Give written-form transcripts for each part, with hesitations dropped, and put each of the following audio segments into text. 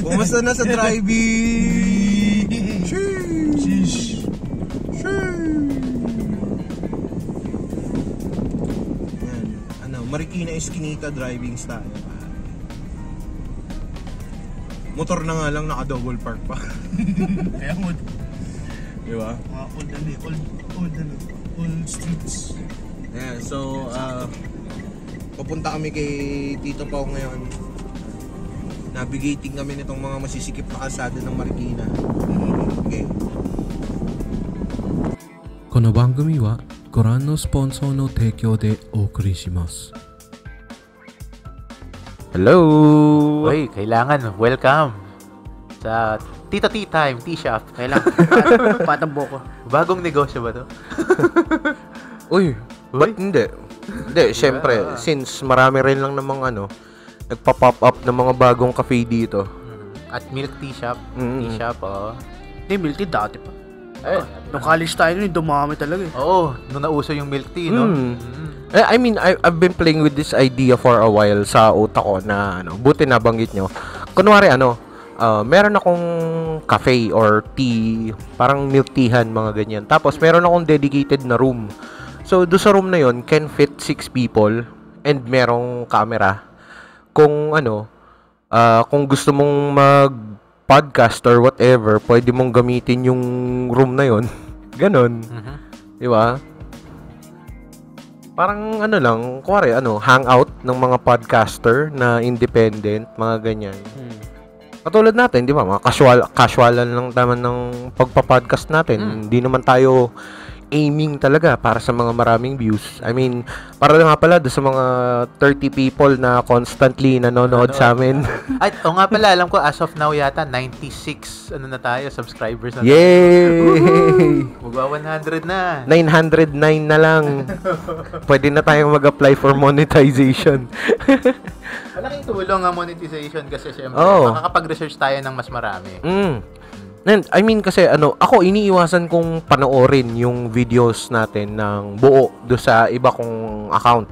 Pumasa na sa driving. Sheesh. Marikina Eskinita driving style. Motor na nga lang, naka-double park pa. Kaya old. Diba? Mga old streets. Yeah, so, papunta kami kay Tito Pao ngayon. Navigating kami nitong mga masisikip na kalsada ng Marikina. Okay. この番組はご覧のスポンサーの提供でお送りします。Hello! Uy, kailangan, welcome sa Tito Tea Time, Tea Shop. Kailangan, patambo ko. Bagong negosyo ba to? Uy, ba't hindi? Hindi, syempre, since marami rin lang namang nagpa-pop up ng mga bagong cafe dito. At Milk Tea Shop. Tea Shop, Hindi, milk tea dati pa. Nung college tayo nun, dumami talaga eh. Oo, nung nauso yung milk tea, no? I mean, I've been playing with this idea for a while sa utak ko na buti nabanggit nyo. Kunwari meron akong cafe or tea, parang milk teahan, mga ganyan. Tapos meron akong dedicated na room. So do sa room na yon can fit 6 people and merong camera. Kung kung gusto mong mag-podcast or whatever, pwede mong gamitin yung room na yon. Ganon. Di ba? Parang lang, kuwari, hangout ng mga podcaster na independent, mga ganyan. Katulad natin, di ba? Mga casualan lang naman ng pagpa-podcast natin. Hindi naman tayo aiming talaga para sa mga maraming views. I mean, para nga pala sa mga 30 people na constantly nanonood sa amin. At nga pala, alam ko, as of now yata, 96, na tayo, subscribers na. Yay! Magwa 100 na. 909 na lang. Pwede na tayong mag-apply for monetization. Malaking tulong ang monetization kasi syempre, makakapag-research tayo ng mas marami. And, I mean kasi ako iniiwasan kong panoorin yung videos natin ng buo do sa iba kong account.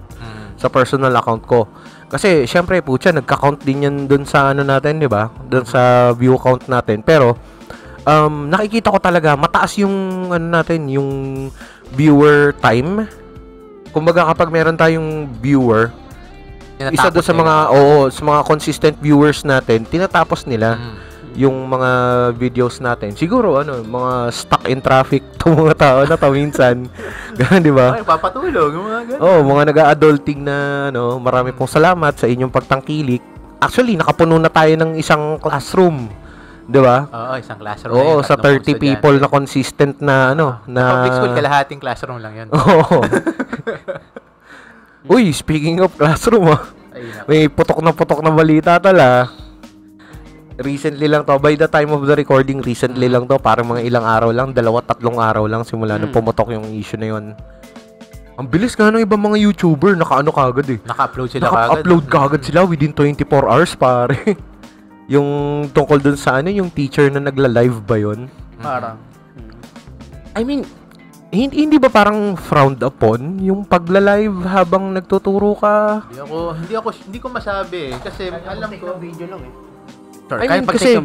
Sa personal account ko. Kasi syempre putya nagka-count din yan doon sa natin, 'di ba? Doon sa view count natin. Pero nakikita ko talaga mataas yung natin, yung viewer time. Kumbaga kapag meron tayong viewer, isa doon sa mga sa mga consistent viewers natin, tinatapos nila yung mga videos natin. Siguro mga stuck in traffic tong mga tao na minsan. Ganun, di ba? Ay, papatulog mga ganun. Mga nag-adulting na marami pong salamat sa inyong pagtangkilik. Actually, nakapuno na tayo ng isang classroom. Di ba? Oo, isang classroom. Oo, sa 30 people na consistent na na public school, kalahating classroom lang 'yan. Oo. Uy, speaking of classroom, may putok na balita tala. Recently lang to, by the time of the recording, recently lang to, parang mga ilang araw lang, 2-3 araw lang simula nung pumutok yung issue na yun. Ang bilis nga ng ibang mga YouTuber, kagad eh. Naka-upload kagad sila within 24 hours, pare. Yung tungkol dun sa yung teacher na nagla-live ba yun? Parang. I mean, hindi ba parang frowned upon yung pagla-live habang nagtuturo ka? Hindi ko masabi kasi alam ko video lang eh. I mean, kasi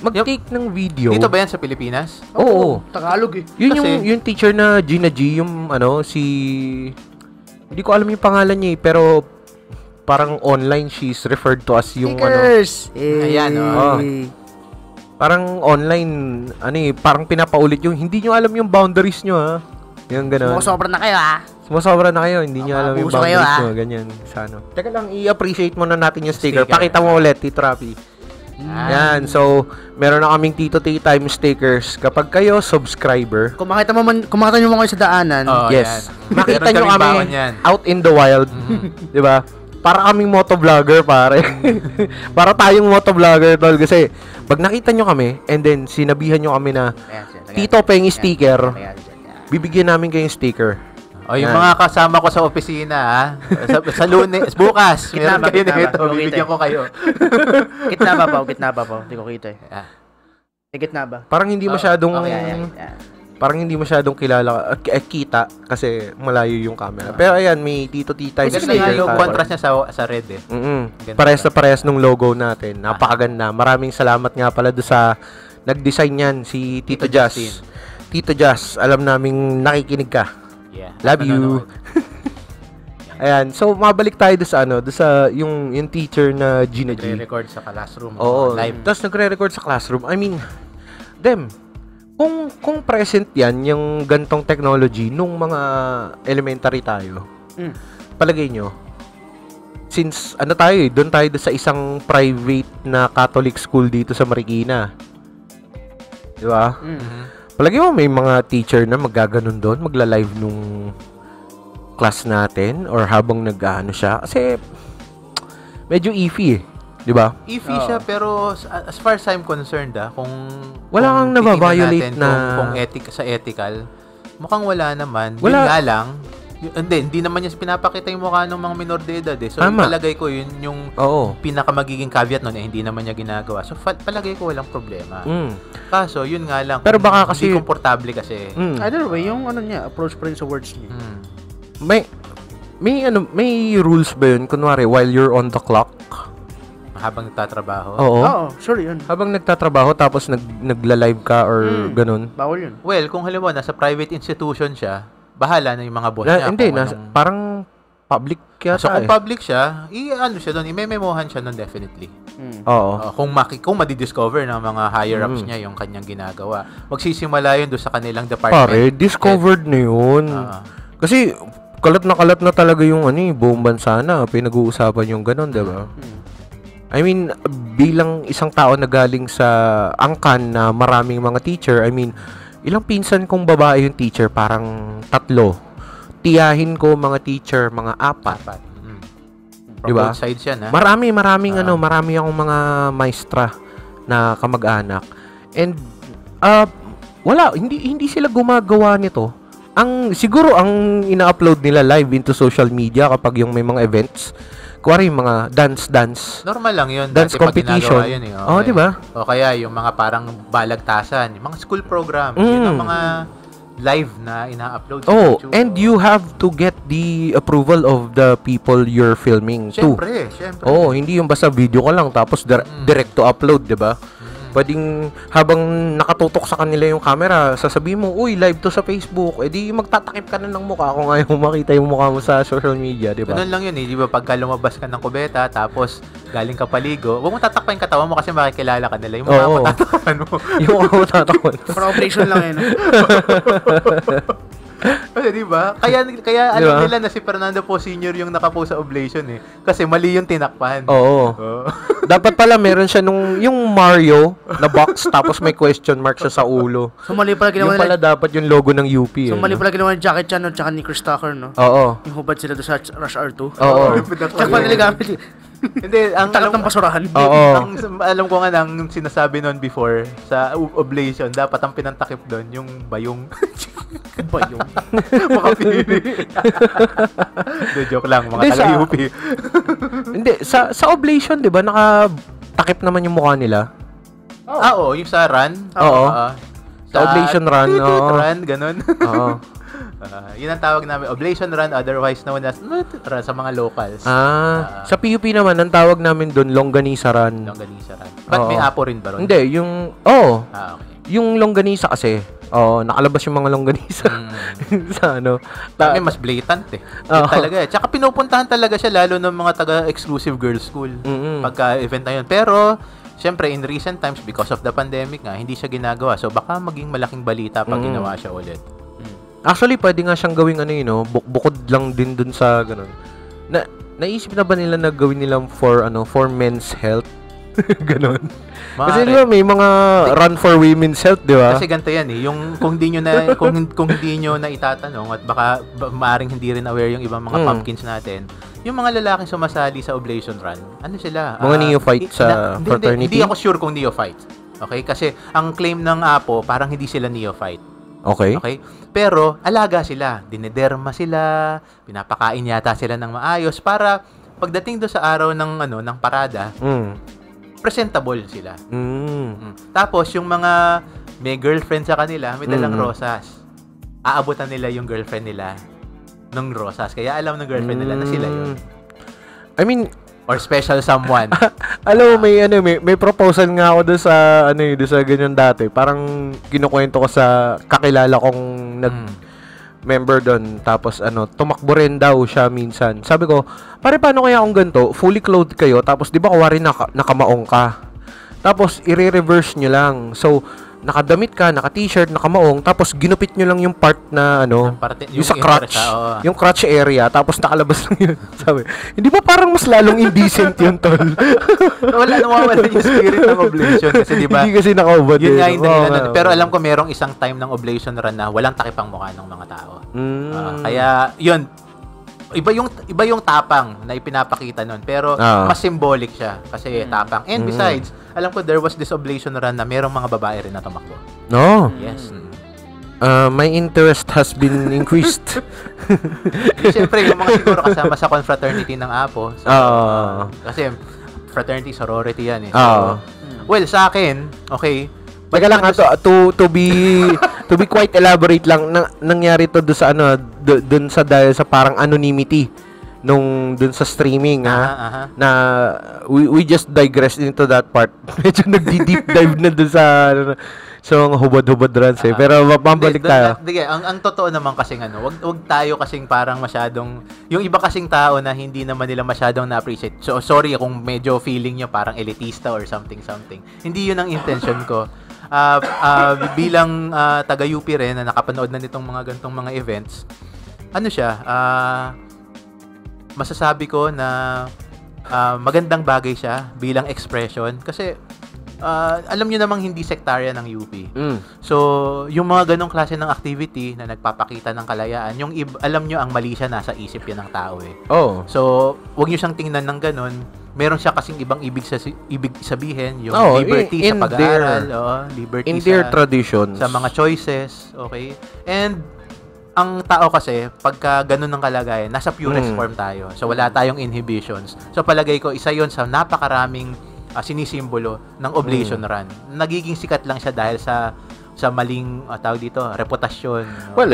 mag-take ng video. Dito ba yan sa Pilipinas? Oo. Tagalog eh. Yung teacher na Gina G, yung hindi ko alam yung pangalan niya pero parang online she's referred to as yung Stickers! Ayan, parang online, parang pinapaulit yung hindi nyo alam yung boundaries nyo, ha? Yung gano'n. Sumasobra na kayo, ha? Sumasobra na kayo, hindi nyo alam yung boundaries nyo, ganyan. Teka lang, i-appreciate muna natin yung sticker. Pakita mo ulit, Tito Rapi. Yan, so meron na kaming Tito Tea Time stickers. Kapag kayo subscriber, kung makita nyo mo kayo sa daanan, yes, makita nyo kami out in the wild, di ba? Para kaming motovlogger, pare. Para tayong motovlogger, tol. Kasi pag nakita nyo kami and then sinabihan nyo kami na Tito Peng sticker, bibigyan namin kayong sticker. Yung mga kasama ko sa opisina, sa Lunes, bukas, meron kayo nito, bibigyan ko kayo. Gitna ba po? Hindi ko kita eh. Gitna ba? Parang hindi masyadong parang hindi masyadong kilala kita kasi malayo yung camera. Pero ayan, may tito-tita Kasi yung contrast niya sa red eh. Parehas na parehas nung logo natin. Napakaganda. Maraming salamat nga pala doon sa nag-design niyan, si Tito Jazz. Tito Jazz, alam naming nakikinig ka. Yeah. Love you. Ayan, so mabalik tayo doon sa yung teacher na Gina G. Nagre-record sa classroom. Oo, live. Tapos nagre-record sa classroom. I mean, kung present yan, yung gantong technology nung mga elementary tayo, palagay nyo, since doon tayo sa isang private na Catholic school dito sa Marikina. Di ba? Palagay mo may mga teacher na magaganon doon, magla-live nung class natin or habang nag-ano siya. Kasi medyo iffy eh. Di ba? Iffy siya, pero as far as I'm concerned, kung wala kang nababiolate na kung sa ethical, mukhang wala naman. Yun nga lang, hindi naman niya pinapakita yung mukha ng mga minor de edad eh. So, palagay ko yun yung pinakamagiging caveat nun hindi naman niya ginagawa. So, palagay ko walang problema. Kaso, yun nga lang. Pero baka kasi hindi komportable kasi. Either way, yung niya, approach pa rin sa words niya. May rules ba yun? Kunwari, while you're on the clock, habang nagtatrabaho? Oo, sure yun. Habang nagtatrabaho tapos nagla-live ka or ganun? Bawal yun. Well, kung halimbawa nasa private institution siya, bahala na yung mga boss niya. Hindi, parang public yata. So, kung public siya, siya doon, i-memohan siya doon definitely. Oo. Kung madi-discover ng mga higher-ups niya yung kanyang ginagawa, magsisimula yun doon sa kanilang department. Pare, discovered na yun. Kasi, kalat na talaga yung buong bansa na pinag-uusapan yung ganun, diba? I mean, bilang isang tao na galing sa angkan na maraming mga teacher, I mean, ilang pinsan kong babae yung teacher, parang 3. Tiyahin ko mga teacher, mga 4. Diba? Both sides yan, ha? Marami akong mga maestra na kamag-anak. And, wala, hindi sila gumagawa nito. Siguro ang ina-upload nila live into social media kapag yung may mga events. Kuwari mga dance. Normal lang yun. Dance competition. Yun, di ba? O kaya yung mga parang balagtasan, yung mga school program, yun ang mga live na ina-upload sa YouTube. And you have to get the approval of the people you're filming too. Syempre. Hindi yung basta video ka lang tapos direct to upload, di ba? Pwedeng habang nakatutok sa kanila yung camera, sasabihin mo, uy, live to sa Facebook. Di magtatakip ka na ng mukha kung ayaw makita yung mukha mo sa social media, di ba? Ganun lang yun di ba? Pagka lumabas ka ng kubeta, tapos galing ka paligo, huwag mo tatakpan yung katawan mo kasi makikilala ka nila. Yung mukha mo tatakpan mo. Yung mukha mo tatakpan. For operation lang yun. Kasi diba? Kaya alam nila na si Fernando po Sr. yung nakapo sa oblation eh. Kasi mali yung tinakpan. Oo. Dapat pala meron siya yung Mario na box tapos may question mark siya sa ulo. So mali pala ginawa yung pala dapat yung logo ng UP. So mali pala ginawa ng Jackie Chan at saka ni Chris Tucker, no? Oo. Yung hubad sila doon sa Rush Hour 2. Oo. Tsaka pa nila gamit. Hindi, ang takap ng basurahan. Ang alam ko nga nang sinasabi noon before sa oblation, dapat ang pinantakip doon yung bayong. Bayong. Makapili. Joke lang, mga taga-UP. Hindi, sa oblation, 'di ba, nakatakip naman yung mukha nila? Oo, yung sa run. Oo. Sa oblation run, run, ganun. Oo. Yun ang tawag namin, oblation run, otherwise known as sa mga locals. Sa PUP naman, ang tawag namin doon, longganisa run. Longganisa run. But may apo rin ba ron? Hindi, okay. Yung longganisa kasi, nakalabas yung mga longganisa. Sa May mas blatant eh. Yun talaga eh. Tsaka pinupuntahan talaga siya lalo ng mga taga-exclusive girls school. Pagka-event na yun. Pero, syempre, in recent times, because of the pandemic nga, hindi siya ginagawa. So, baka maging malaking balita pag ginawa siya ulit. Actually, pwede nga siyang gawing bukod lang din dun sa ganun. Naisip na ba nila na gawin nilang for men's health? Ganun. Kasi di ba may mga run for women's health, di ba? Kasi ganito yan eh. Yung kung hindi nyo na itatanong at baka maaring hindi rin aware yung ibang mga pumpkins natin, yung mga lalaking sumasali sa oblation run, ano sila? Mga neophyte sa fraternity? Hindi ako sure kung neophyte. Okay? Kasi ang claim ng APO, parang hindi sila neophyte. Okay. Pero alaga sila, dinederma sila, pinapakain yata sila ng maayos para pagdating do sa araw ng parada, presentable sila. Tapos yung mga may girlfriend sa kanila, may dalang rosas. aabutan nila yung girlfriend nila ng rosas. Kaya alam ng girlfriend nila na sila yun. I mean, or special someone. Alam mo, may proposal nga ako doon sa doon sa ganyan dati. Parang kinukuwento ko sa kakilala kong member doon. Tapos tumakbo rin daw siya minsan. Sabi ko, pare, paano kaya kung ganito? Fully clothed kayo, tapos di ba kuwari nakamaong ka? Tapos i-reverse nyo lang. So, nakadamit ka, naka-t-shirt, nakamaong, tapos ginupit nyo lang yung part na yung sa crotch, yung crotch area, tapos nakalabas lang yun. Sabi, hindi ba parang mas lalong indecent yun, tol? Nawawala yung spirit ng oblation kasi di ba? Hindi kasi nakaubad. Yun nga yung dahilan. Pero alam ko merong isang time ng oblation run na walang takipang mukha ng mga tao. Kaya, yun, iba yung tapang na ipinapakita nun, pero mas symbolic siya kasi tapang. And besides, alam ko there was this oblation run na merong mga babae rin na tumakbo. No. Yes. My interest has been increased. Siyempre, yung mga siguro kasama sa confraternity ng Apo. So, kasi fraternity, sorority yan eh. So, well, sa akin, okay. Teka lang to be quite elaborate lang, nangyari to doon sa doon sa dahil sa parang anonymity nung dun sa streaming na we just digress into that part. Medyo nagdi-deep dive na dun sa so hubad-hubad runs pero mabalik tayo. Ang totoo naman kasi wag tayo kasing parang masyadong yung iba kasing tao na hindi naman nila masyadong na-appreciate. So sorry kung medyo feeling nyo parang elitista or something. Hindi yun ang intention ko. Bilang taga UP rin na nakapanood na nitong mga gantong mga events, masasabi ko na magandang bagay siya bilang expression kasi alam nyo namang hindi sectarian ng UP. So, yung mga ganong klase ng activity na nagpapakita ng kalayaan, alam nyo ang mali siya nasa isip yan ng tao eh. So, wag nyo siyang tingnan ng ganon. Meron siya kasing ibang ibig sabihin, yung liberty sa pag-aaral, liberty in their traditions, sa mga choices, okay? And ang tao kasi, pagka ganun ng kalagayan, nasa purest form tayo. So, wala tayong inhibitions. So, palagay ko, isa yon sa napakaraming sinisimbolo ng oblation run. Nagiging sikat lang siya dahil sa maling, tawag dito, reputasyon. Well,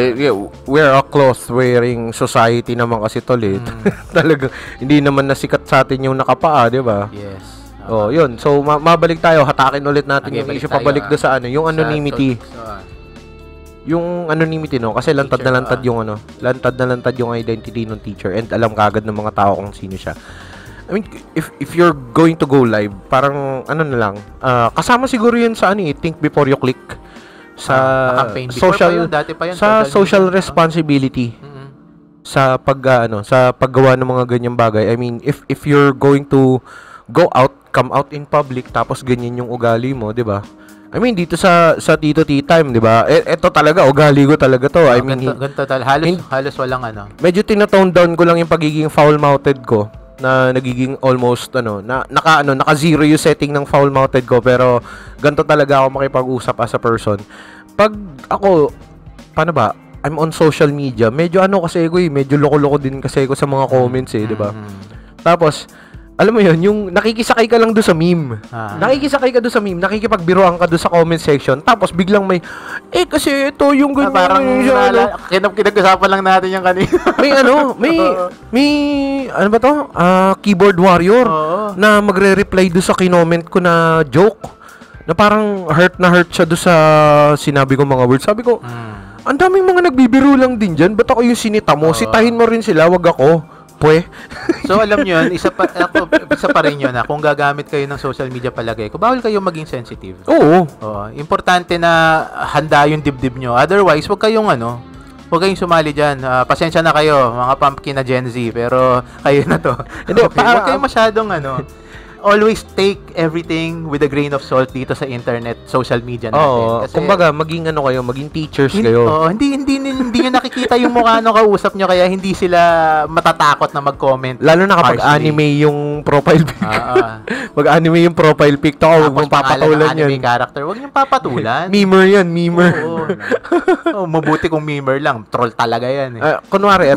we're a cloth-wearing society naman kasi tol eh. Talaga, hindi naman nasikat sa atin yung nakapaa, di ba? Yes. Yun. So, mabalik tayo. Hatakin ulit natin yung issue. Pabalik doon sa yung anonymity. Yung anonymity, no? Kasi lantad na lantad yung identity ng teacher and alam kagad ng mga tao kung sino siya. I mean, if you're going to go live, parang na lang, kasama siguro yun sa think before you click sa social social responsibility. Sa paggawa ng mga ganyang bagay. I mean, if you're going to come out in public tapos ganyan yung ugali mo, 'di ba? I mean, dito sa Tito Tea Time, 'di ba? Ito talaga ugali ko talaga 'to. I mean, ganito halos walang Medyo tinatone down ko lang yung pagiging foul-mouthed ko na nagiging almost naka-zero yung setting ng foul-mouthed ko, pero ganito talaga ako makipag-usap as a person. Pag ako, paano ba? I'm on social media. Medyo kasi ko medyo loko-loko din kasi ko sa mga comments di ba? Tapos alam mo yun, yung nakikisakay ka lang doon sa meme. Nakikisakay ka doon sa meme, nakikipagbiruan ka doon sa comment section, tapos biglang may, kasi ito yung ganyan. Parang kinag-usapan lang natin yung kanina. may keyboard warrior na magre-reply doon sa kinoment ko na joke. Na parang hurt siya doon sa sinabi ko mga words. Sabi ko, ang daming mga nagbibiro lang din dyan. Ba't ako yung sinita mo? Sitahin mo rin sila, wag ako. So alam nyo yun, isa pa rin yun kung gagamit kayo ng social media palagay ko, bawal kayo maging sensitive. Oo. Importante na handa yung dibdib nyo. Otherwise, huwag kayong sumali dyan. Pasensya na kayo, mga pumpkin na Gen Z, pero kayo na to. Huwag kayong masyadong always take everything with a grain of salt dito sa internet, social media natin. Kasi, kumbaga, maging teachers kayo. Hindi nyo nakikita yung mukha ng kausap nyo, kaya hindi sila matatakot na mag-comment. Lalo na kapag anime yung profile pic. Pag-anime yung profile pic, huwag mong papatulan yan. Anime character, huwag nyo papatulan. Memer yan, memer. Mabuti kung memer lang. Troll talaga yan. Kunwari,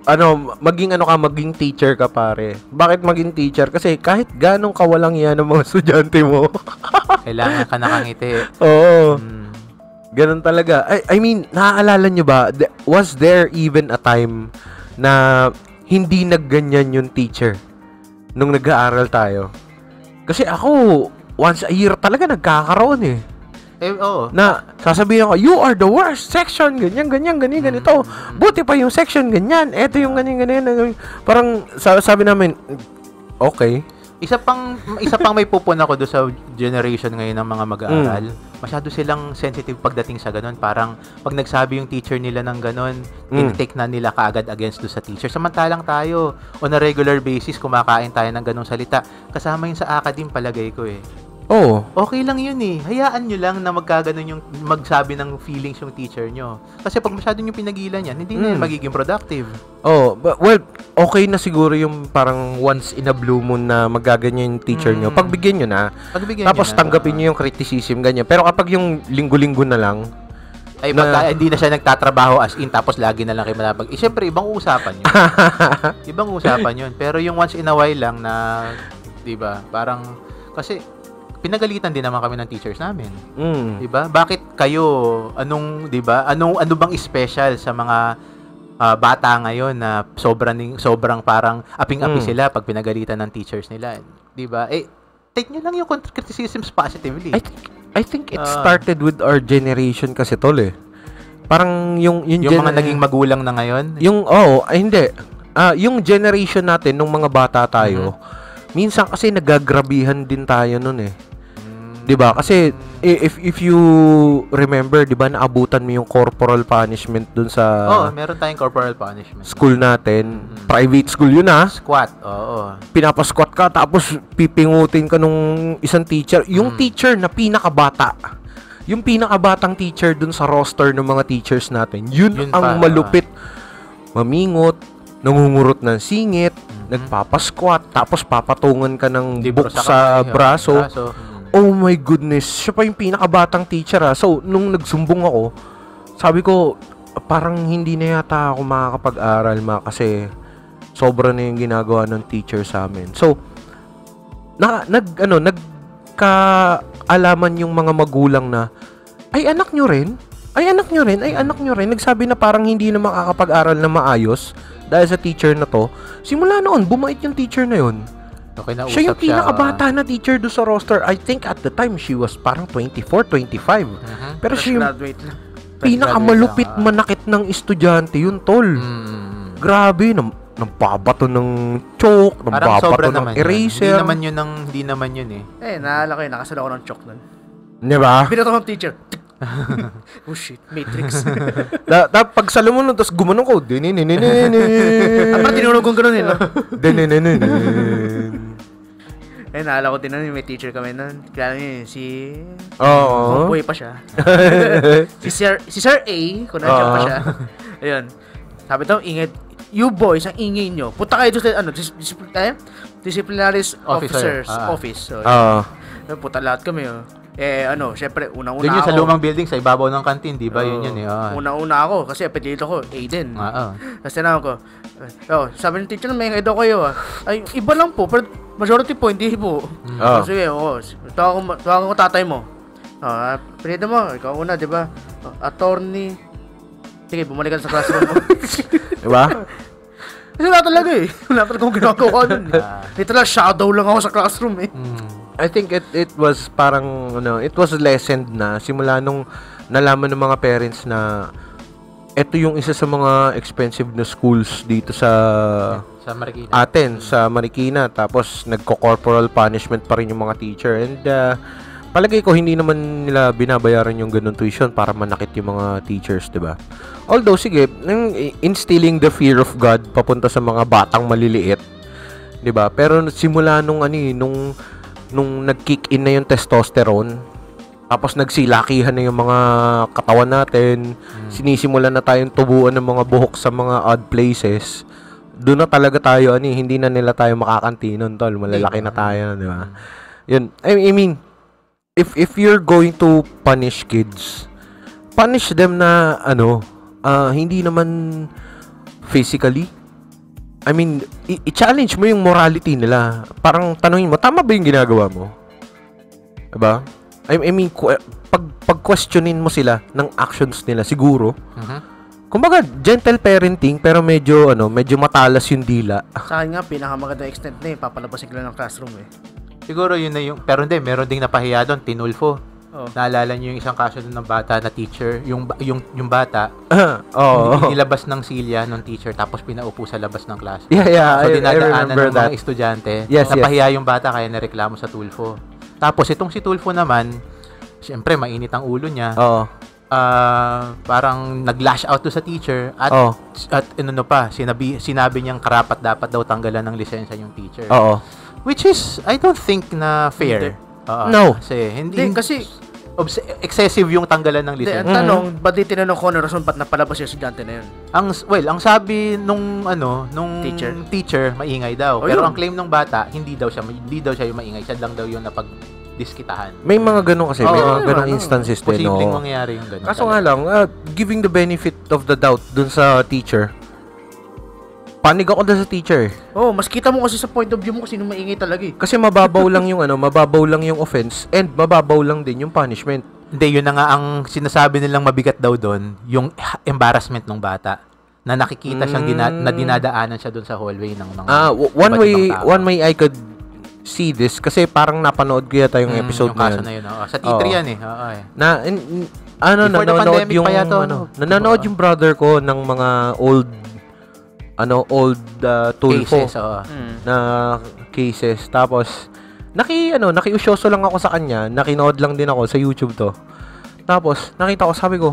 maging teacher ka, pare. Bakit maging teacher? Kasi kahit ganong kawalang yan ng mga estudyante mo, kailangan ka nakangiti. Oo. Ganun talaga. I mean, naaalala nyo ba, was there even a time na hindi nagganyan yung teacher nung nag-aaral tayo? Kasi ako, once a year talaga nagkakaroon eh. Oo. Na sasabihin ko, you are the worst section, ganyan, ganito. Buti pa yung section, ganyan. Eto yung ganyan. Parang sabi namin, okay. Isa pang may pupun ako do sa generation ngayon ng mga mag-aaral. Masyado silang sensitive pagdating sa ganun. Parang pag nagsabi yung teacher nila ng ganun, tinitake na nila kaagad against do sa teacher. Samantalang tayo, on a regular basis, kumakain tayo ng ganung salita. Kasama yun sa academe, palagay ko eh. Oo. Okay lang yun eh. Hayaan nyo lang na magkaganon yung magsabi ng feelings yung teacher nyo. Kasi pag masyado nyo pinagilan yan, hindi na yan magiging productive. Oh, well, okay na siguro yung parang once in a blue moon na magaganyan yung teacher nyo. Pagbigyan nyo na. Tapos tanggapin nyo yung criticism, ganyan. Pero kapag yung linggo-linggo na lang, ay hindi na siya nagtatrabaho as in tapos lagi na lang kayo malapag. Siyempre, ibang usapan yun. Ibang usapan yun. Pero yung once in a while lang na, di ba, parang, kasi, pinagalitan din naman kami ng teachers namin. 'Di ba? Bakit kayo di ba? Ano bang special sa mga bata ngayon na sobrang parang aping-api sila pag pinagalitan ng teachers nila, 'di ba? Take niyo lang yung criticisms positively. I think it started with our generation kasi tol eh. Parang yung mga naging magulang na ngayon. Hindi. Yung generation natin nung mga bata tayo, minsan kasi nagagrabihan din tayo noon eh. 'Di ba? Kasi if you remember, 'di ba, naabutan mo yung corporal punishment dun sa meron tayong corporal punishment. School natin. Private school yun Squat. Oo. Pinapasquat ka tapos pipingutin ka nung isang teacher. Yung teacher na pinakabata. Yung pinakabatang teacher dun sa roster ng mga teachers natin. Yun ang malupit. Mamingot, nangungurot ng singit, nagpapasquat, tapos papatungan ka ng book sa braso. Oh my goodness, siya pa yung pinakabatang teacher So, nung nagsumbong ako, sabi ko, parang hindi na yata ako makakapag-aral kasi sobra na yung ginagawa ng teacher sa amin. So, nagkaalaman yung mga magulang na, ay anak nyo rin. Nagsabi na parang hindi na makakapag-aral na maayos dahil sa teacher na to. Simula noon, bumait yung teacher na yun. Okay, siya yung pinakabata na teacher do sa roster. I think at the time, she was parang 24, 25. Pero siya yung pinakamalupit manakit ng estudyante yun, tol. Grabe, nampabato ng chalk, nampabato ng eraser. Hindi naman yun eh. Naalala ko yun, nakasala ako ng chalk nun. Diba? Binato ng teacher. Oh shit, Matrix. Pag salo mo nun, tapos gumanong ko. Parang tinulog kong gano'n no? Naalala ko din may teacher kami nun. Kaya niyo si... Buhay pa siya. si Sir A, kung nandiyan pa siya. Ayun. Sabi daw, ingay, you boys, ang ingay nyo. Punta kayo doon sa, disciplinary officers office. So, punta lahat kami, syempre, unang-una ako. Doon yun sa lumang building, sa ibabaw ng kantin, di ba? Yun eh. Unang-una ako, kasi apelyido ko, Aiden. Tapos tinawag ko, sabi ng teacher, may daw kayo Ay, iba lang po, pero majority po, hindi po. Sige, tawag ko tatay mo. Apelyido mo, ikaw una, di ba? Attorney. Sige, bumalik ka sa classroom mo. Diba? Kasi wala talaga wala talaga kong ginagawa nun literal shadow lang ako sa classroom I think it was parang it was lessened na simula nung nalaman ng mga parents na ito yung isa sa mga expensive na schools dito sa Marikina. Sa Marikina, tapos nagko-corporal punishment pa rin yung mga teacher, and palagay ko hindi naman nila binabayaran yung ganung tuition para manakit yung mga teachers, 'di ba? Although sige, instilling the fear of God papunta sa mga batang maliliit, 'di ba? Pero simula nung nag-kick in na yung testosterone, tapos nagsilakihan na yung mga katawan natin, sinisimulan na tayong tubuan ng mga buhok sa mga odd places, doon na talaga tayo, hindi na nila tayo makakantinon, tol. Malalaki na tayo, di ba? Yun. I mean, if you're going to punish kids, punish them na, hindi naman physically. I mean, i-challenge mo yung morality nila. Parang tanungin mo, tama ba yung ginagawa mo? Diba? I mean, pag-questionin mo sila ng actions nila, siguro, kumbaga, gentle parenting, pero medyo matalas yung dila. Sa akin nga, pinakamaganda extent na papalabasin ko lang ng classroom Siguro yun na yung, pero hindi, meron ding napahiya doon, Tinulfo. Naalala niyo yung isang kaso ng bata na teacher, yung bata, nilabas ng silya ng teacher tapos pinaupo sa labas ng class. Yeah, so, I dinadaanan remember ng mga estudyante, napahiya yung bata kaya nareklamo sa Tulfo. Tapos itong si Tulfo naman, syempre mainit ang ulo niya. Parang nag-lash out to sa teacher at sinabi niyang karapat dapat daw tanggalan ng lisensya yung teacher. Which is, I don't think na fair. No. Kasi excessive yung tanggalan ng lisensya. Ang tanong, ba't di tinanong ko na rason ba't napalabas yung estudyante na yun? Ang sabi nung teacher maingay daw. Pero ang claim ng bata, hindi daw siya yung maingay. Siya lang daw yung napagdiskitahan. May mga ganun kasi, may mga ganung instances din. Posibleng mangyari yung ganun. Kaso nga lang, giving the benefit of the doubt dun sa teacher, panig ako dun sa teacher. Mas kita mo kasi sa point of view mo kasi sino maingay talaga Kasi mababaw lang yung offense and mababaw lang din yung punishment. Hindi, yun na nga ang sinasabi nilang mabigat daw doon, yung embarrassment ng bata. Na nakikita siyang na dinadaanan siya doon sa hallway ng mga one way I could see this kasi parang napanood ko yata yung episode yung kaso na yun. Sa T3 yan nanonood yung brother ko ng mga old Tulfo cases, na cases. Tapos nakiusyoso lang ako sa kanya, nakinood lang din ako sa YouTube to. Tapos nakita ko, sabi ko,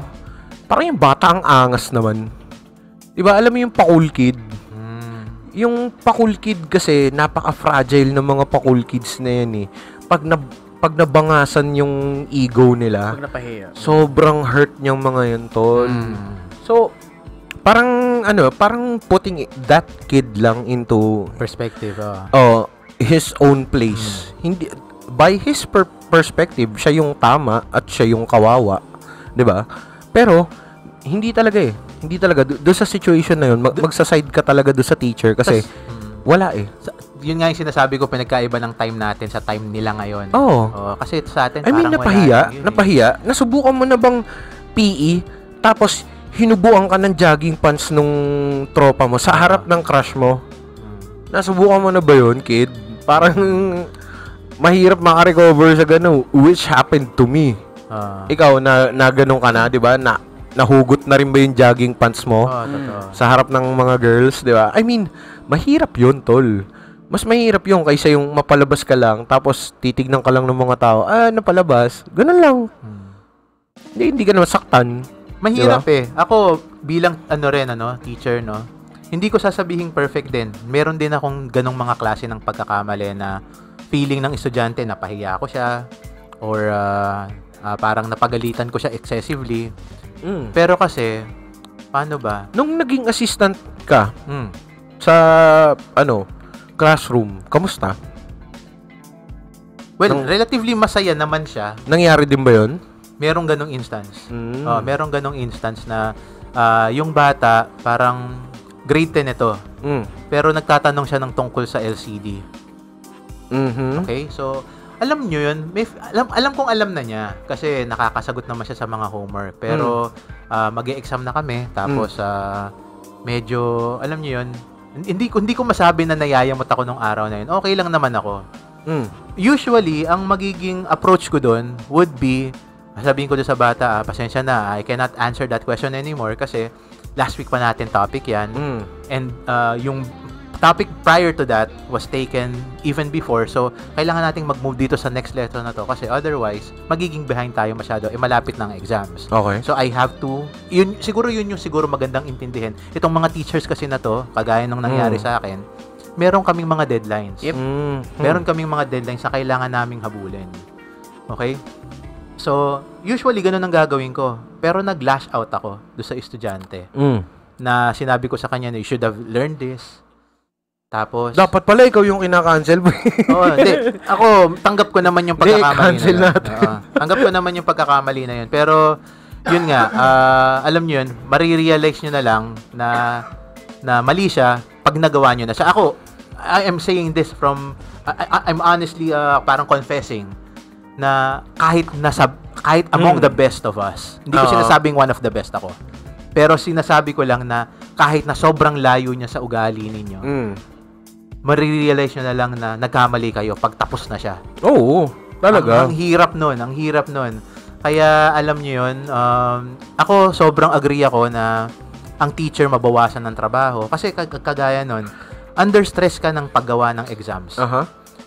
parang yung bata ang angas naman. 'Di ba? Alam mo yung pa-cool kid? Yung pa-cool kid kasi napaka-fragile ng mga pa-cool kids na yan Pag nabangasan yung ego nila, pag napahiya, sobrang hurt niyang mga yun, tol. So, parang putting that kid lang into perspective. His own place. Hindi by his perspective, siya yung tama at siya yung kawawa, 'di ba? Pero hindi talaga doon sa situation na yun, magsa-side ka talaga doon sa teacher kasi wala yun nga yung sinasabi ko, pinagkaiba ng time natin sa time nila ngayon. Kasi sa atin I mean, napahiya. Nasubukan mo na bang PE tapos hinubuan ka ng jogging pants nung tropa mo sa harap ng crush mo? Nasubukan mo na ba yun, kid? Parang mahirap makarecover sa gano'n, which happened to me. Ikaw, na ganun ka na, di ba? Nahugot na rin ba yung jogging pants mo sa harap ng mga girls, di ba? I mean, mahirap yun, tol. Mas mahirap yun kaysa yung mapalabas ka lang tapos titignan ka lang ng mga tao, napalabas. Ganun lang. Hindi ka na masaktan. Mahirap Ako, bilang teacher, hindi ko sasabihing perfect din. Meron din akong ganong mga klase ng pagkakamali na feeling ng estudyante na pahiya ko siya or parang napagalitan ko siya excessively. Pero kasi, paano ba? Nung naging assistant ka sa classroom, kamusta? Well, relatively masaya naman siya. Nangyari din ba yun? Merong ganong instance. Merong ganong instance na yung bata parang grade 10 ito. Pero nagtatanong siya ng tungkol sa LCD. Okay? So, alam nyo yun. Alam kong alam na niya. Kasi nakakasagot naman siya sa mga homework. Pero, mag-e-exam na kami. Tapos, medyo, alam nyo yun, hindi ko masabi na nayayamot ako nung araw na yun. Okay lang naman ako. Usually, ang magiging approach ko doon would be, sabihin ko doon sa bata, pasensya na, I cannot answer that question anymore kasi last week pa natin topic yan. And yung topic prior to that was taken even before. So, kailangan nating mag-move dito sa next lesson na to kasi otherwise, magiging behind tayo masyado. Malapit ng exams. Okay. So, I have to, siguro yun yung magandang intindihin. Itong mga teachers kasi na to, kagaya nung nangyari sa akin, meron kaming mga deadlines. Meron kaming mga deadlines na kailangan naming habulin. Okay? So, usually, ganun ang gagawin ko. Pero nag-lash out ako doon sa estudyante. Na sinabi ko sa kanya na you should have learned this. Tapos... Dapat pala ikaw yung kinakancel. Hindi. Ako, tanggap ko naman yung pagkakamali na yun. Tanggap ko naman yung pagkakamali na yun. Pero, yun nga, alam nyo yun, marirealize nyo na lang na mali siya pag nagawa nyo na siya. Ako, I am saying this from... I'm honestly parang confessing na kahit among the best of us, hindi ko sinasabing one of the best ako. Pero sinasabi ko lang na kahit na sobrang layo niya sa ugali ninyo, marirealize nyo na lang na nagkamali kayo pag tapos na siya. Oo, talaga. Ang hirap nun. Kaya alam nyo yun, ako sobrang agree ako na ang teacher mabawasan ng trabaho. Kasi kagaya nun, under stress ka ng paggawa ng exams.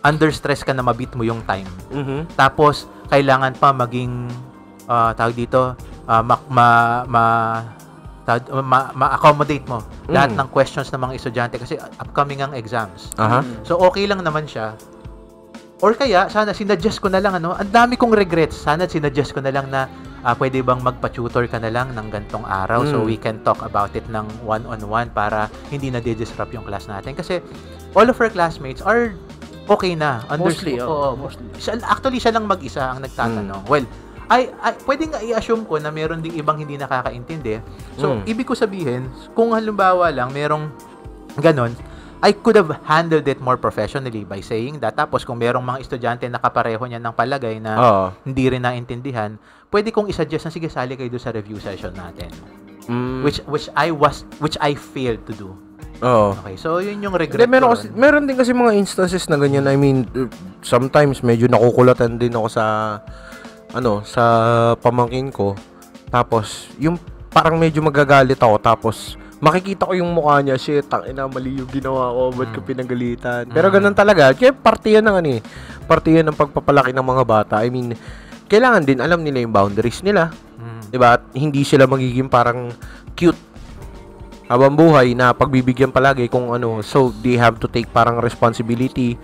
Under stress ka na mabit mo yung time. Tapos, kailangan pa maging, tawag dito, ma-accommodate mo lahat ng questions ng mga estudyante kasi upcoming ang exams. So, okay lang naman siya. Or kaya, sana sinuggest ko na lang, ang dami kong regrets. Sana sinuggest ko na lang na pwede bang magpa-tutor ka na lang ng gantong araw so we can talk about it ng one-on-one para hindi na disrupt yung class natin. Kasi all of our classmates are okay na. Mostly. Actually, siya lang mag-isa ang nagtatanong. Well, pwedeng i-assume ko na meron ding ibang hindi nakakaintindi. So, ibig ko sabihin, kung halimbawa lang merong ganon, I could have handled it more professionally by saying that. Tapos, kung merong mga estudyante na kapareho niya ng palagay na hindi rin naintindihan, pwede kong isuggest na sige, sali kayo doon sa review session natin. Which I failed to do. Okay, so yun yung regret. Meron din kasi mga instances na ganyan. I mean, sometimes medyo nakukulatan din ako sa pamangkin ko. Tapos, yung parang medyo magagalit ako. Tapos, makikita ko yung mukha niya, shit, tangina, mali yung ginawa ko, ba't ko pinagalitan. Pero ganun talaga. Kaya parte yan ng pagpapalaki ng mga bata. I mean, kailangan din alam nila yung boundaries nila. Diba? At hindi sila magiging parang cute habang buhay na pagbibigyan palagi kung so they have to take parang responsibility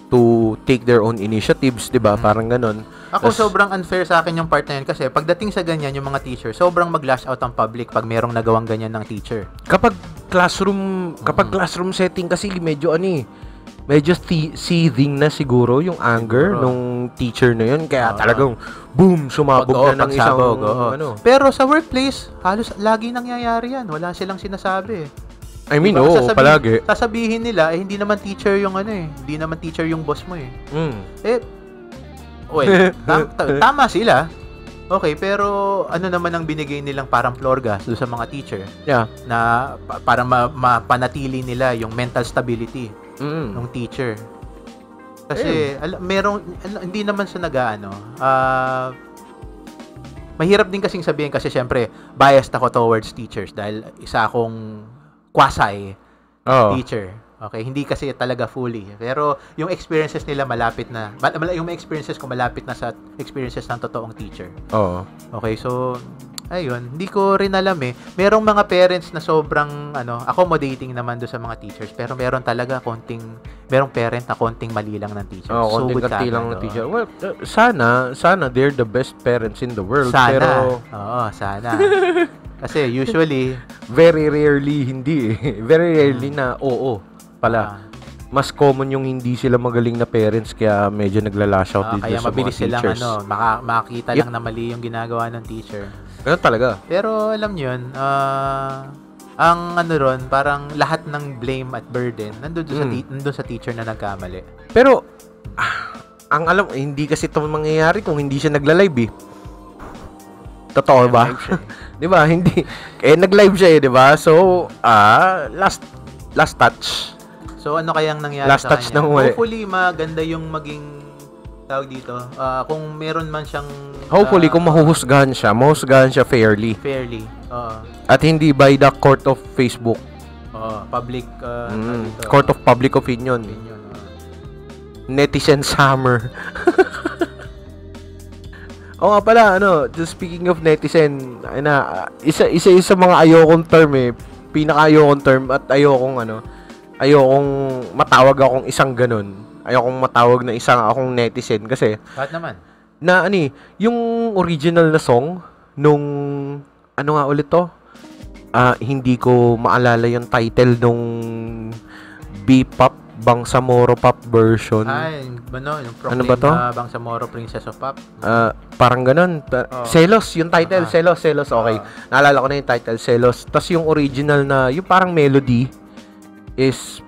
to take their own initiatives, diba? Parang ganun. Ako sobrang unfair sa akin yung part na yun kasi pagdating sa ganyan yung mga teacher, sobrang mag-lash out ang public pag merong nagawang ganyan ng teacher. Kapag classroom setting kasi medyo seething na siguro yung anger nung teacher na yun. Kaya talagang boom, sumabog na ng isang Pero sa workplace, halos lagi nangyayari yan. Wala silang sinasabi. I mean, palagi. Sasabihin nila, hindi naman teacher yung hindi naman teacher yung boss mo eh. Well, tama sila. Okay, pero ano naman ang binigay nilang parang floor gas doon sa mga teacher? Yeah. Na para mapanatili nila yung mental stability ng teacher. Kasi hindi naman sa mahirap din kasing sabihin kasi syempre biased ako towards teachers dahil isa akong quasi teacher. Okay, hindi kasi talaga fully. Pero yung experiences nila malapit na. Yung experiences ko malapit na sa experiences ng totoong teacher. Okay, so ayun, hindi ko rin alam eh. Merong mga parents na sobrang accommodating naman do sa mga teachers, pero meron talaga merong parent na konting mali lang ng teacher. Konting kati lang ng teacher. Well, sana they're the best parents in the world. Pero sana. Kasi usually very rarely hindi eh. Very rarely na pala. Mas common yung hindi sila magaling na parents kaya medyo naglalash out dito kaya sa mga mabilis silang teachers. makakita lang na mali yung ginagawa ng teacher. Ganun talaga. Pero alam niyo yun, ang ron, parang lahat ng blame at burden nandun sa teacher na nagkamali. Pero hindi kasi ito mangyayari kung hindi siya nagla-live eh. Totoo ba? 'Di ba? Hindi. Nag-live siya eh, 'di ba? So, last touch. So, ano kayang nangyari last sa touch kanya? Hopefully, maganda yung maging tawag dito. Kung meron man siyang hopefully, kung mahuhusgahan siya fairly. At hindi by the court of Facebook. Public court of public opinion. Netizen summer. Nga pala, just speaking of netizen, isa sa mga ayokong term eh. Pinaka-ayokong term at ayokong matawag akong isang ganun. Ayokong matawag na isang akong netizen kasi bakit naman? Na yung original na song nung nga ulit to? Hindi ko maalala yung title nung B-pop Bangsamoro Pop version. Yung proclaim ba to? Bangsamoro Princess of Pop. Parang ganun. Selos, yung title. Selos. Okay. Naalala ko na yung title, Selos. Tapos yung original na, yung parang melody is,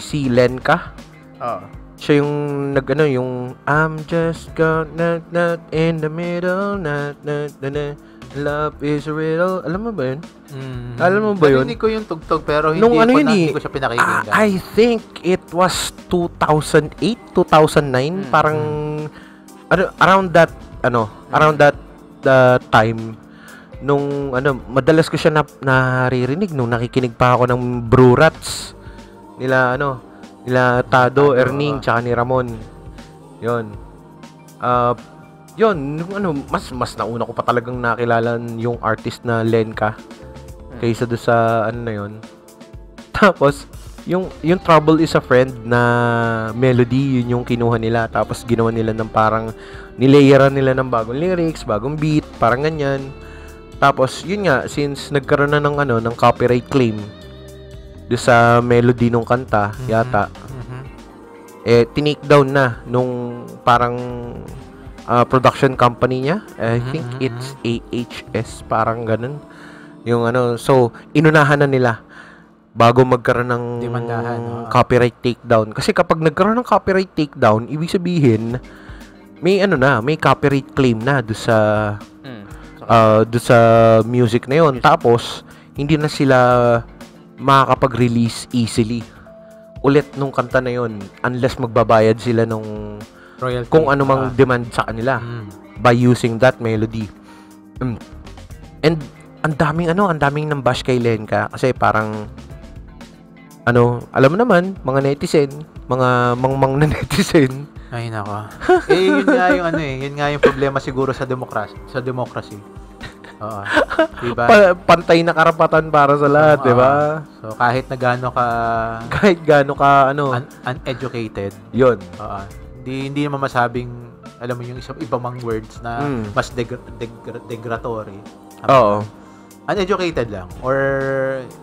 si Lenka. Siya yung yung I'm just gonna not in the middle, not love is a riddle. Alam mo ba yun? Alam mo ba yun? Narinig ko yung tugtog pero hindi ko siya pinakikinggan. I think it was 2008, 2009, parang around that time nung madalas ko siya naririnig nung nakikinig pa ako ng Brew Rats nila Tado, Erning, tsaka ni Ramon. Yun. Mas nauna ko pa talagang nakilala yung artist na Lenka kaysa do sa yun. Tapos, yung Trouble is a Friend na melody, yun yung kinuha nila. Tapos, ginawa nila ng parang nilayeran nila ng bagong lyrics, bagong beat, parang ganyan. Tapos, yun nga, since nagkaroon na ng copyright claim do sa melody nung kanta, yata, tinake down na nung parang production company niya. I think it's AHS, parang ganun. Yung so, inunahan na nila bago magkaroon ng copyright takedown. Kasi kapag nagkaroon ng copyright takedown, ibig sabihin, may may copyright claim na do sa music na yon. Tapos, hindi na sila makakapag-release easily ulit nung kanta na yon unless magbabayad sila nung royalty, kung anumang demand sa kanila by using that melody. And ang daming nambash kay Lenka kasi parang alam mo naman, mga netizen, mga mangmang na netizen. Ay nako. Yun nga yung problema siguro sa democracy. Oo. Diba? Pantay na karapatan para sa lahat, diba? So kahit gaano ka uneducated, yun. Hindi naman masabing, alam mo yung iba mang words na mas degradatory. Oo. Uneducated lang or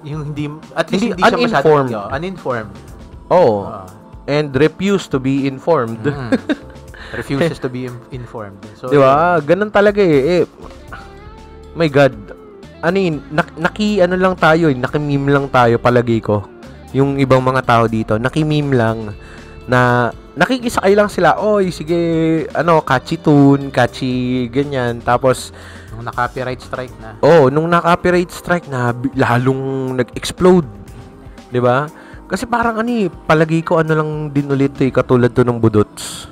yung hindi siya masyadong uninformed. Oo. And refuse to be informed. Refuses to be informed. So, diba? Ganun talaga my God. Lang tayo nakimeme lang tayo palagi ko. Yung ibang mga tao dito, nakimeme lang na nakikisakay lang sila. Oy, sige, catchy tune, catchy ganyan. Tapos nung na-copyright strike na. Nung na-copyright strike na, lalong nag-explode. 'Di ba? Kasi parang palagi ko lang din ulit katulad to ng budots.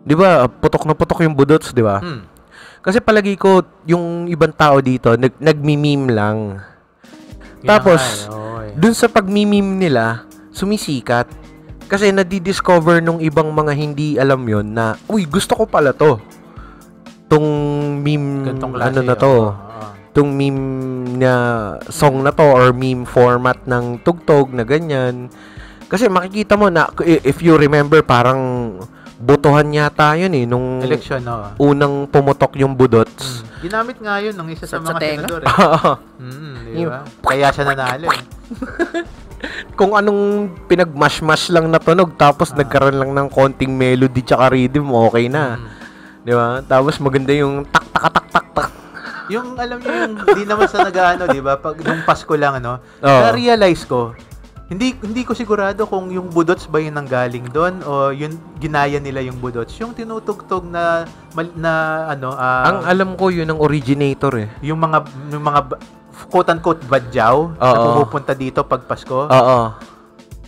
'Di ba? Putok na putok yung budots, 'di ba? Kasi palagi ko yung ibang tao dito nagmi-meme lang. Tapos dun sa pag-meme nila, sumisikat. Kasi nadi-discover nung ibang mga hindi alam yon na, uy, gusto ko pala to. Tong meme na to. Tong meme na song na to or meme format ng tugtog na ganyan. Kasi makikita mo na, if you remember, parang botohan yata yun nung election, unang pumutok yung budots. Ginamit nga yun ng isa sa mga senador diba? Kaya siya nanalo Kung anong pinag-mash-mash lang na tunog tapos nagkaroon lang ng konting melody tsaka rhythm, okay na. Di ba? Tapos maganda yung tak-tak-tak-tak-tak. Yung alam niyo yung di naman sa nag-ano, di ba? Pag nung Pasko lang na-realize ko, hindi ko sigurado kung yung budots ba yun nanggaling doon o yun ginaya nila yung budots. Yung tinutugtog na ang alam ko yun ang originator Yung mga quote-unquote badyaw na pumupunta dito pag Pasko. Oo.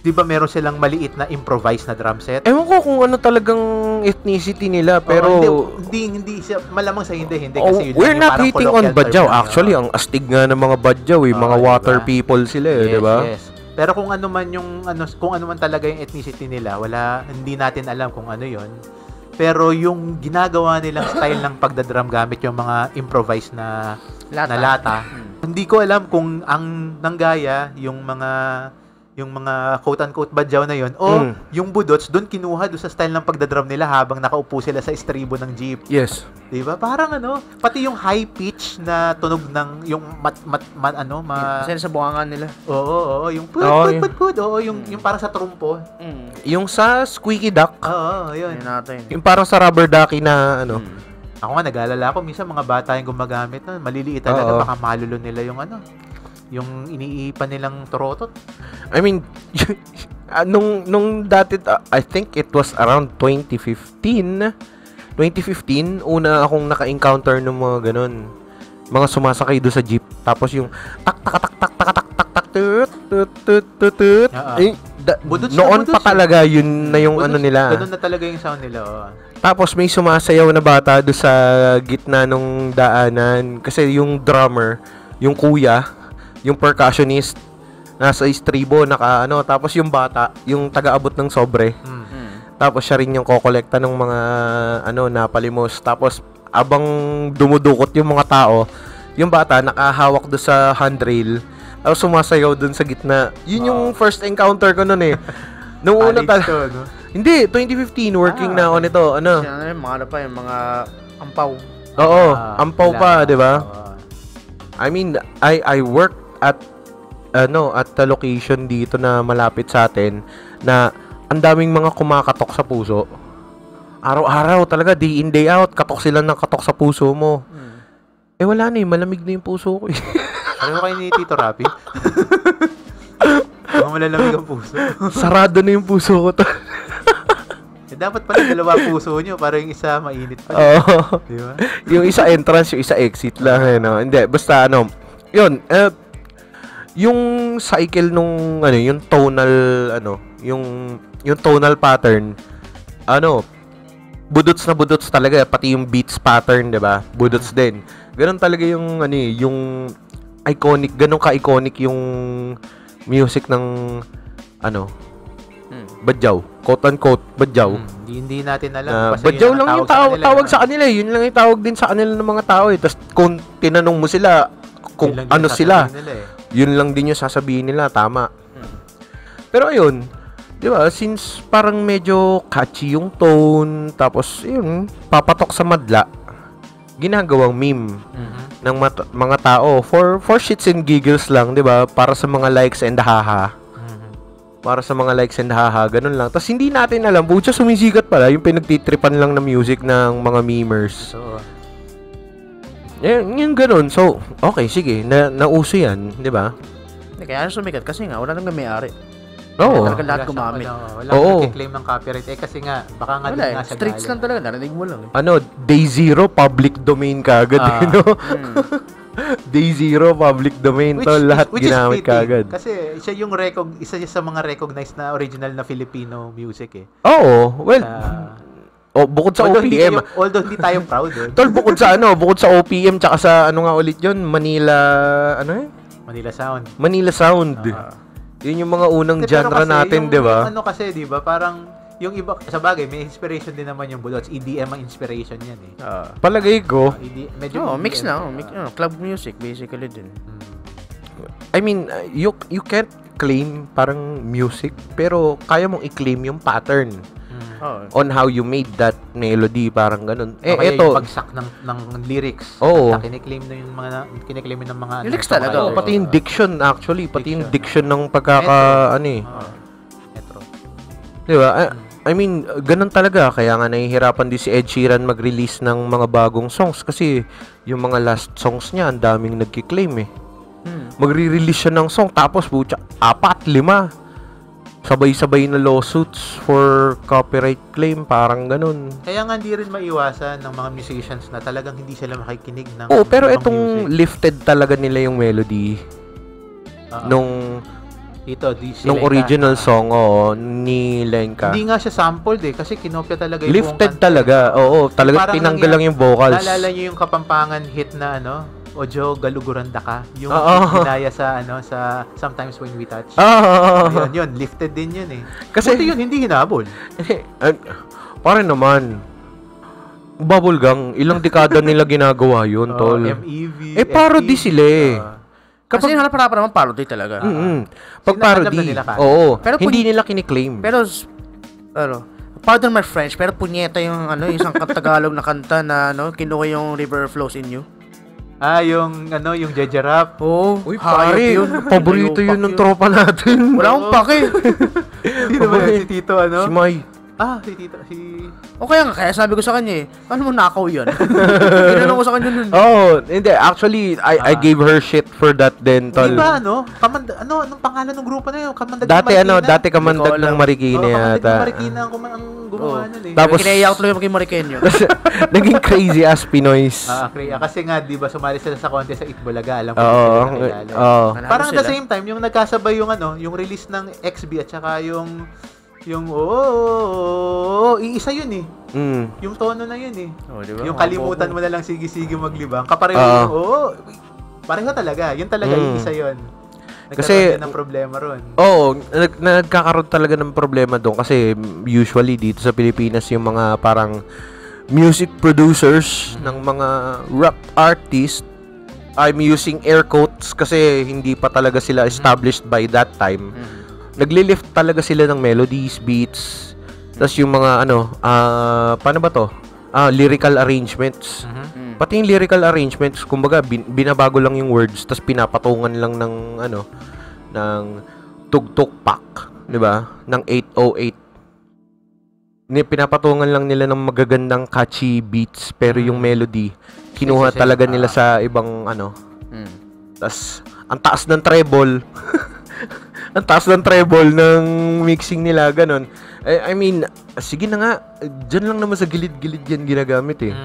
Di ba meron silang maliit na improvised na drum set? Ewan ko kung ano talagang ethnicity nila, pero hindi siya malamang sa hindi kasi yun we're not hating on badyaw. Actually, ang astig nga ng mga badyaw mga water people sila di ba? Yes. Pero kung ano man yung kung ano man talaga yung ethnicity nila, hindi natin alam kung ano 'yon. Pero yung ginagawa nilang style ng pagdadrum gamit yung mga improvised na lata. Hindi ko alam kung ang nanggaya yung mga quote-unquote badyaw na yon o yung budots doon kinuha doon sa style ng pagdadrum nila habang nakaupo sila sa estribo ng jeep. Yes. 'Di ba? Parang pati yung high pitch na tunog ng yung kasi sa bukangan nila. Oo, yung yung parang sa trumpo. Yung sa squeaky duck. Oo, yun. Yung parang sa rubber ducky na Ako nga nag-aalala ko minsan mga bata yung gumagamit nun, maliliit talaga baka malulo nila yung yung iniipan nilang torotot. I mean, Nung dati, I think it was around 2015, una akong naka-encounter ng mga ganun. Mga sumasakay doon sa jeep. Tapos yung tak noon pa talaga yun na yung ano nila. Ganun na talaga yung sound nila. Oh. Tapos may sumasayaw na bata doon sa gitna nung daanan. Kasi yung drummer, yung kuya, yung percussionist, nasa estribo, tapos yung bata, yung taga-abot ng sobre. Tapos siya rin yung kokolekta ng mga, napalimos. Tapos, abang dumudukot yung mga tao, yung bata, nakahawak doon sa handrail, tapos sumasayaw doon sa gitna. Yun yung first encounter ko nun eh. Nung una talaga. No? Hindi, 2015, working na ako nito. Yung mga ampaw. Oo, ampaw pa, di ba? I mean, I work at the location dito na malapit sa atin na ang daming mga kumakatok sa puso. Araw-araw talaga, day in, day out, katok sila ng katok sa puso mo. Eh wala na malamig na yung puso ko eh. Ano kayo ni Tito Rapi? Mga malalamig ang puso. Sarado na yung puso ko to. Dapat pala dalawa puso nyo para yung isa mainit pa. Oo. Diba? Yung isa entrance, yung isa exit lang. Hindi, basta yun, yung cycle nung yung tonal yung tonal pattern budots talaga, pati yung beats pattern, 'di ba? Budots din. Ganun talaga yung yung iconic, ganun ka-iconic yung music ng Badyaw, quote unquote Badyaw. Hindi natin alam kasi Badyaw lang yung tawag sa kanila, yun lang yung tawag din sa kanila ng mga tao eh. Tapos kung tinanong mo sila kung ano sila, yun lang din yung sasabihin nila, tama. Pero ayun, di ba, since parang medyo catchy yung tone, tapos yun, papatok sa madla, ginagawang meme ng mga tao for shits and giggles lang, di ba, para sa mga likes and haha. Para sa mga likes and haha, ganun lang. Tapos hindi natin alam, bucha sumisikat pala yung pinagtitripan lang na music ng mga memers. So, yung ganun. So, okay, sige. Nauso yan, di ba? Kaya sumikat kasi nga, wala nang may-ari. Oo. Talaga lahat gumamit. Wala nag-claim ng copyright. Kasi nga, baka nga din nasa streets lang talaga, narinig mo lang. Day zero, public domain kagad. Day zero, public domain. Lahat ginamit kagad. Kasi siya yung isa sa mga recognized na original na Filipino music eh. Oo, well, bukod sa OPM. Although hindi tayo proud eh. Tol, bukod sa OPM, tsaka sa nga ulit yun, Manila Sound. Manila Sound. Yun yung mga unang genre natin, di ba? Kasi, di ba, parang yung iba, sa bagay, may inspiration din naman yung Budots. EDM ang inspiration yan eh. Palagay ko. Medyo mix na. Club music, basically din. I mean, you can't claim parang music, pero kaya mong i-claim yung pattern on how you made that melody, parang ganun. Ito yung pagsak ng lyrics. Kiniklaim na yung kiniklaim ng mga lyrics talaga. Pati yung diction actually, yung diction ng di ba? I mean, ganun talaga. Kaya nga nahihirapan din si Ed Sheeran mag-release ng mga bagong songs kasi yung mga last songs niya, ang daming nagki-claim eh. Magre-release siya ng song tapos 4, 5 sabay-sabay na lawsuits for copyright claim, parang ganun. Kaya nga hindi rin maiwasan ng mga musicians na talagang hindi sila makikinig ng pero itong music. Lifted talaga nila yung melody nung original song ni Lenka. Hindi nga siya sampled eh kasi kinopya talaga yung lifted talaga. Talagang tinanggal lang yung vocals. Naalala niyo yung Kapampangan hit na Ojo Galuguranda Ka, yung ginaya sa Sometimes When We Touch. Yun, lifted din yun eh. Kasi yun hindi hinabol. Pare naman. Bubblegum, ilang dekada nila ginagawa yun, tol. MEV. Parody sila eh. Kasi hanap-hanap naman parody talaga. Pag parody, pero hindi nila kiniklaim. Pero, pardon my French, pero punyeta yung isang Tagalog na kanta na kinuha yung River Flows in You. Yung Jeje Rap. Uy, pare, paborito yun ng tropa natin. Wala akong pake. Sino ba si Tito, Si May. O kaya sabi ko sa kanya paano mo nakaw yun? Ginanong ko sa kanya nun. Hindi. Actually, I gave her shit for that din, tol. Di ba, anong pangalan ng grupo na yun? Dati Kamandag ng Marikina yata. Kamandag ng Marikina ang gumawa nun eh. Tapos, kinaiyak tuloy maging Marikenyo. naging crazy ass Pinoys. Kasi nga, di ba, sumali sila sa contest sa Itbulaga. Alam ko parang at the same time, yung nagkasabay yung release ng XB at saka yung iisa yun eh. Yung tono na yun eh. Diba? Yung kalimutan mo na lang sige-sige maglibang. Kapareho pareho talaga. Yun talaga, iisa yun. Kasi ng problema ron. Nagkakaroon talaga ng problema doon kasi usually dito sa Pilipinas yung mga parang music producers ng mga rap artists, I'm using air quotes kasi hindi pa talaga sila established by that time. Naglilift talaga sila ng melodies, beats, tas yung mga paano ba to? Lyrical arrangements. Pati yung lyrical arrangements, kumbaga binabago lang yung words, tas pinapatungan lang ng ng tugtog pack, 'di ba? Ng 808. Pinapatungan lang nila ng magagandang catchy beats, pero yung melody kinuha talaga nila sa ibang Tas ang taas ng treble. Ang taas ng treble ng mixing nila, ganon. I mean, sige na nga, dyan lang naman sa gilid-gilid yan ginagamit eh.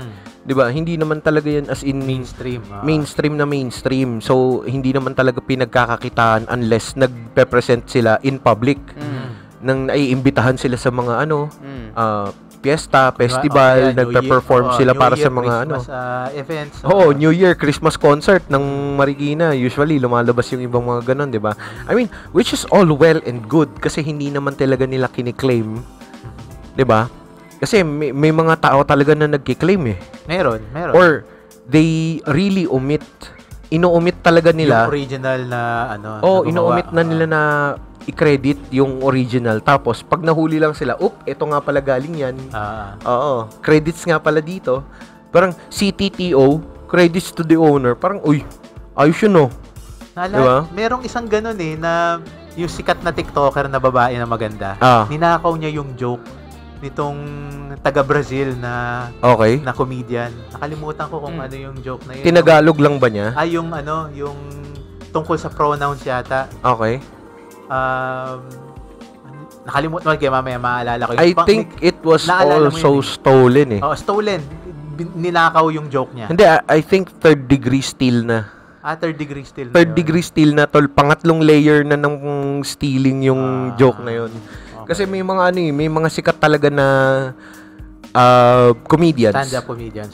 Diba? Hindi naman talaga yan as in mainstream na mainstream. So, hindi naman talaga pinagkakakitaan unless nagpe-present sila in public. Nang naiimbitahan sila sa mga fiesta, festival, nagpe-perform sila para sa mga events. New Year, Christmas concert ng Marikina. Usually, lumalabas yung ibang mga ganon, di ba? I mean, which is all well and good kasi hindi naman talaga nila kiniklaim. Di ba? Kasi may mga tao talaga na nagkiklaim eh. Meron. Or, they really ino-omit talaga nila. Yung original na ino-omit na nila na i-credit yung original. Tapos, pag nahuli lang sila, ito nga pala galing yan. Credits nga pala dito. Parang CTTO, credits to the owner. Parang, ayos yun diba? Merong isang ganun na yung sikat na TikToker na babae na maganda. Ninakaw niya yung joke nitong taga-Brazil na comedian. Nakalimutan ko kung ano yung joke na yun. Tinagalog lang ba niya? Yung tungkol sa pronouns yata. Okay. Nakalimutan kaya mamaya maalala ko. I think it was also stolen eh. Stolen. Ninakaw yung joke niya. Hindi, I think third degree steal na. Third degree steal. Third degree steal na, tol. Pangatlong layer na ng stealing yung joke na yun. Kasi may mga may mga sikat talaga na comedians. Stand-up comedians.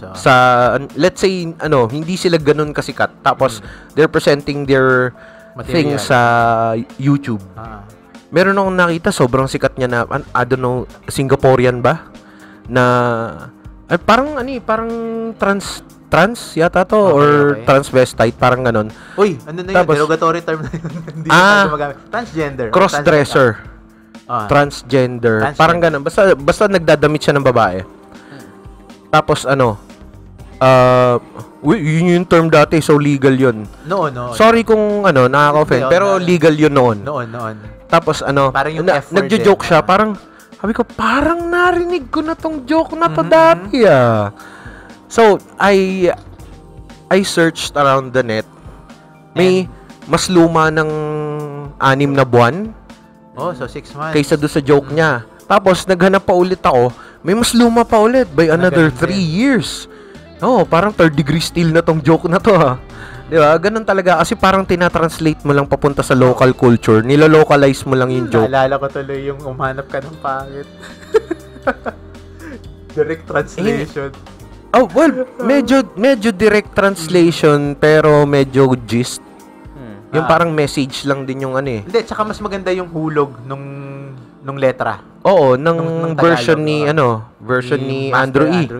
Let's say hindi sila ganun kasikat. Tapos they're presenting their thing sa YouTube. Meron akong nakita, sobrang sikat niya na, I don't know, Singaporean ba? Na, parang trans yata to, or transvestite, parang ganon. Ano na yun? Derogatory term na yun. Hindi na magamit. Transgender. Crossdresser. Transgender. Parang ganon. Basta nagdadamit siya ng babae. Tapos, yun yung term dati, so legal yun. Noon. Sorry kung nakaka-offend, pero legal yun noon. Noon. Tapos parang yung nagjo-joke siya, parang sabi ko, parang narinig ko na tong joke na to dati So, I searched around the net. May mas luma ng 6 na buwan. So 6 months. Kaysa doon sa joke niya. Tapos, naghanap pa ulit ako. May mas luma pa ulit by another 3 years. Parang third degree steal na tong joke na to Di ba? Ganun talaga. Kasi parang tinatranslate mo lang papunta sa local culture. Nilo-localize mo lang yung joke. Naalala ko tuloy yung umanap ka ng pangit. Direct translation. Medyo direct translation pero medyo gist. Yung parang message lang din yung Hindi, tsaka mas maganda yung hulog nung letra. Ng version ni Andrew E.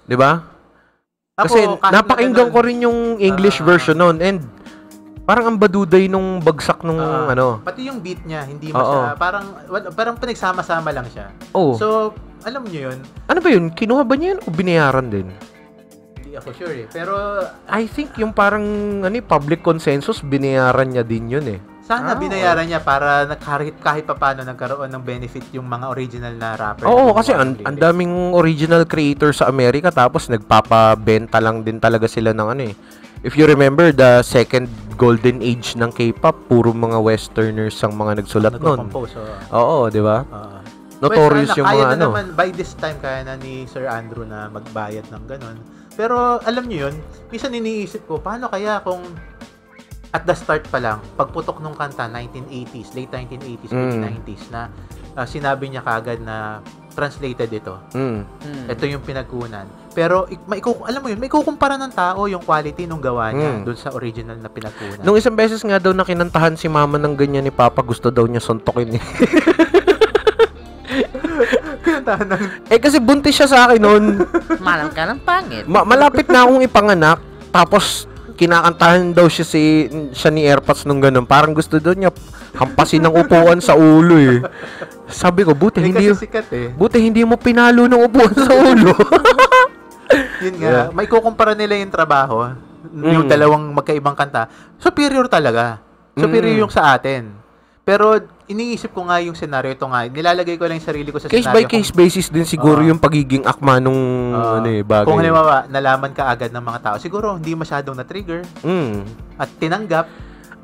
'Di ba? Kasi napakinggan ko rin yung English version nun and parang ang baduday nung bagsak nung Pati yung beat niya, hindi siya, parang pinagsama-sama lang siya. So, alam niyo yun. Ano ba yun? Kinuha ba niya yun o binayaran din? Hindi ako sure Pero, I think yung parang public consensus, binayaran niya din yun eh. Sana binayaran niya para kahit papaano nagkaroon ng benefit yung mga original na rapper. Oo, kasi ang daming original creator sa Amerika tapos nagpapabenta lang din talaga sila ng ano eh. If you remember, the second golden age ng K-pop, puro mga westerners ang mga nagsulat nun. Oo, di ba? Notorious yung mga ano. Naman, by this time, kaya na ni Sir Andrew na magbayad ng ganun. Pero alam nyo yun, minsan iniisip ko, paano kaya kung at the start pa lang, pagputok nung kanta, 1980s, late 1980s, late 90s, na sinabi niya kagad na translated ito. Ito yung pinagkunan. Pero, alam mo yun, may kukumpara ng tao yung quality nung gawa niya dun sa original na pinagkunan. Nung isang beses nga daw na kinantahan si mama ng ganyan ni Papa, gusto daw niya suntokin eh. Kasi buntis siya sa akin noon. Malang ka ng pangit. Malapit na akong ipanganak, tapos kinakantahan daw siya ni Airpods nung ganun. Parang gusto daw niya hampasin ng upuan sa ulo eh. Sabi ko, buti hindi mo pinalo ng upuan sa ulo. Yun nga, may kukumpara nila yung trabaho, yung dalawang magkaibang kanta. Superior talaga. Superior yung sa atin. Pero iniisip ko nga yung senaryo, ito nga, nilalagay ko lang yung sarili ko sa case senaryo. Case by case basis din siguro yung pagiging akma nung bagay. Kung halimbawa, nalaman ka agad ng mga tao, siguro hindi masyadong na-trigger at tinanggap.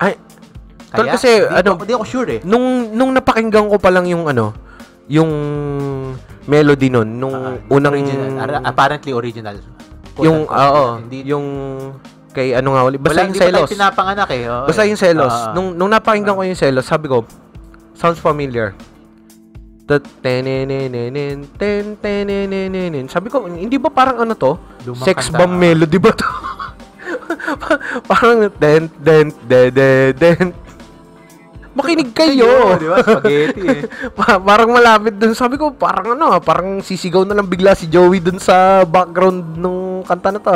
Ay, kaya, kasi, hindi ako sure eh. Nung napakinggan ko pa lang yung yung melody nun, nung unang... Apparently original. Yung kay ano nga ulit. Basta yung Selos. Hindi pa pinapanganak eh. Basta yung Selos. Nung napakinggan ko yung Selos, sabi ko, sounds familiar. Sabi ko, hindi ba parang ano to? Sex bomb melody ba to? Parang makinig kayo. Di ba? Spaghetti eh. Parang malapit dun. Sabi ko, parang sisigaw na lang bigla si Joey dun sa background nung kanta na to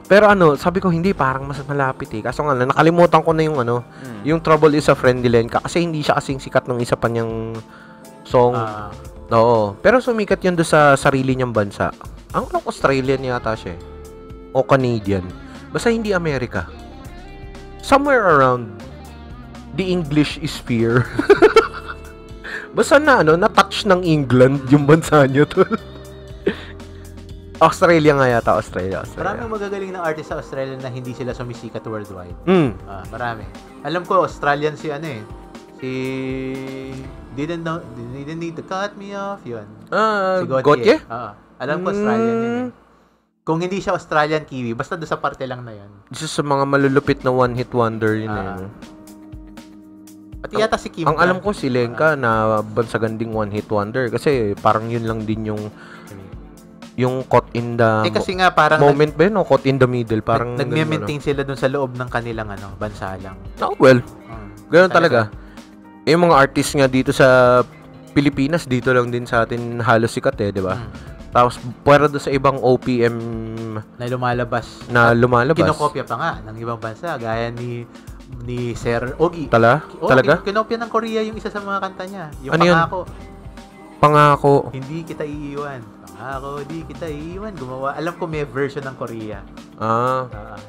Pero sabi ko hindi, parang mas malapit eh. Kaso nga, nakalimutan ko na yung yung Trouble is a Friend ni Lenka kasi hindi siya kasing sikat ng isa pa niyang song. Oo. Pero sumikat yun doon sa sarili niyang bansa. Ang Australian yata siya o Canadian. Basta hindi Amerika. Somewhere around the English sphere. Basta na-touch ng England yung bansa niyo to. Australia nga yata, Australia. Maraming magagaling ng artist sa Australia na hindi sila sumisikat worldwide. Marami. Alam ko, Australian si si didn't need to cut me off, yun. Si Gautier? Alam ko, Australian yun eh. Kung hindi siya Australian, Kiwi, basta doon sa parte lang na yun. Isa sa mga malulupit na one-hit wonder yun Pati yata si Kim. Ang alam ko si Lenka na bansaganding one-hit wonder kasi parang yun lang din yung caught in the kasi nga parang moment ba yun o caught in the middle parang nag-maintain sila dun sa loob ng kanilang bansa lang. Ganoon talaga. Yung mga artists nga dito sa Pilipinas dito lang din sa atin halos sikat di ba? Tapos pwera doon sa ibang OPM na lumalabas. Kinokopya pa nga ng ibang bansa gaya ni Sir Ogi. Talaga? Kinopya ng Korea yung isa sa mga kanta niya. Yung Pangako. Hindi kita iiwan. Ako, di kita iiwan. Gumawa. Alam ko may version ng Korea.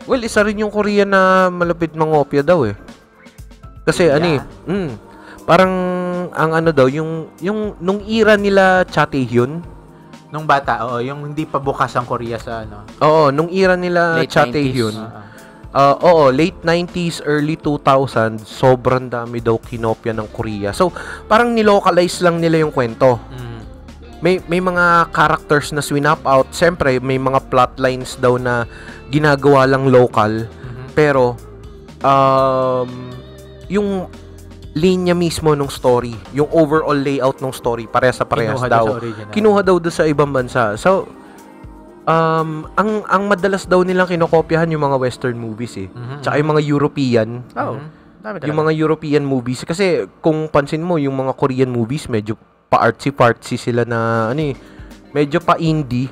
Well, isa rin yung Korea na malapit mangopya daw eh. Kasi parang ang daw, yung nung era nila Cha Tae-hyun. Nung bata, yung hindi pa bukas ang Korea sa Oo, nung era nila Cha Tae-hyun. Late 90s, early 2000, sobrang dami daw kinopya ng Korea. So, parang nilocalize lang nila yung kwento. May mga characters na swinap out. Siyempre, may mga plot lines daw na ginagawa lang local. Pero, yung linya mismo ng story, yung overall layout ng story, parehas daw. Kinuha daw sa ibang bansa. So, ang madalas daw nilang kinokopyahan yung mga Western movies eh. Tsaka yung mga European. Yung mga European movies. Kasi, kung pansin mo, yung mga Korean movies, medyo pa-artsy sila na medyo pa-indie.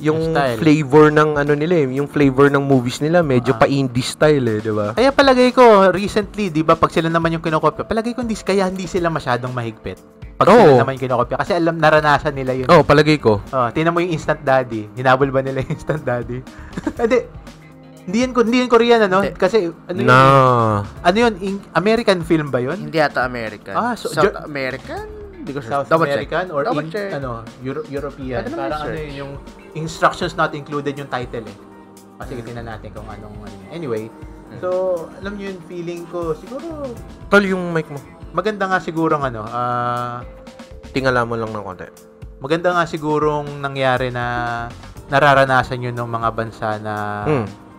Yung style. Flavor ng nila yung flavor ng movies nila medyo pa-indie style di ba? Kaya palagay ko recently, 'di ba, pag sila naman yung kinokopya, palagay ko hindi sila masyadong mahigpit. Pag sila naman yung kinokopya kasi naranasan nila yun. Palagay ko. Tingnan mo yung Instant Daddy. Hinabol ba nila yung Instant Daddy? Hindi. Hindi yun Korean, ano? Hindi. Kasi, ano yun? Ano yun? American film ba yun? Hindi ata American. South American? Hindi ko sure. South American or Ano European? Parang ano yun, yung instructions not included yung title eh. Kasi tingnan natin kung anong anyway. So, alam niyo yung feeling ko, siguro Tol, yung mic mo. maganda nga siguro Tingala mo lang ng konti. maganda nga sigurong nangyari na nararanasan yun ng mga bansa na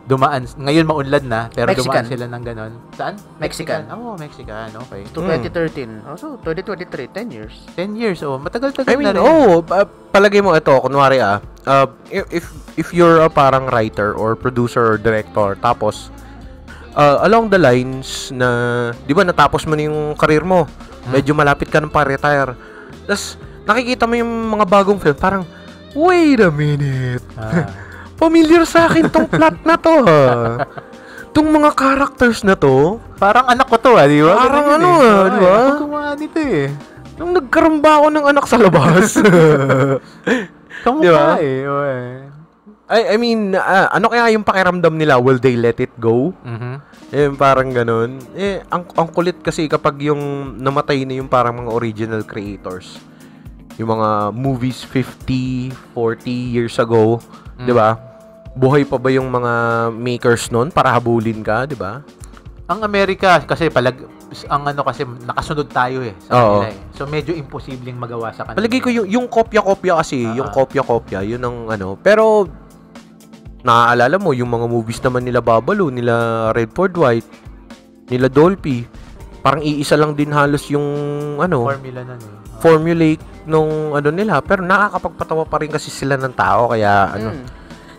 dumaan, ngayon maunlad na, pero Mexican. dumaan sila ng ganon. Saan? Mexican. Mexican, okay. To 2013. So, 2023, 10 years. 10 years, matagal-tagal I mean, na rin. palagay mo ito, kunwari if you're a parang writer or producer or director, tapos along the lines na, di ba, natapos mo na yung career mo, medyo malapit ka ng pa-retire, tapos nakikita mo yung mga bagong film, parang, wait a minute, familiar sa akin tong plot na to, ha? Tong mga characters na to, parang anak ko to, di ba? Parang ganun ano, di ba? Ako gumawa nito eh. nung nagkaroon ba ako ng anak sa labas? Kamukha Diba? eh. I mean, ano kaya yung pakiramdam nila? Will they let it go? Parang ganun. Ang kulit kasi kapag yung namatay na yung parang mga original creators. Yung mga movies 50, 40 years ago, 'di ba? Buhay pa ba yung mga makers noon para habulin ka, 'di ba? Ang Amerika kasi ang ano kasi nakasunod tayo eh sa kanila eh. So medyo imposibleng magawa sa kanila. Palagi ko yung kopya-kopya kasi, yung kopya-kopya, yun ang ano. Pero naaalala mo yung mga movies naman nila Babalu, nila Redford White, nila Dolphy. Parang iisa lang din halos yung ano, formula na eh. Formulate nung ano nila, pero nakakapagpatawa pa rin kasi sila ng tao kaya ano.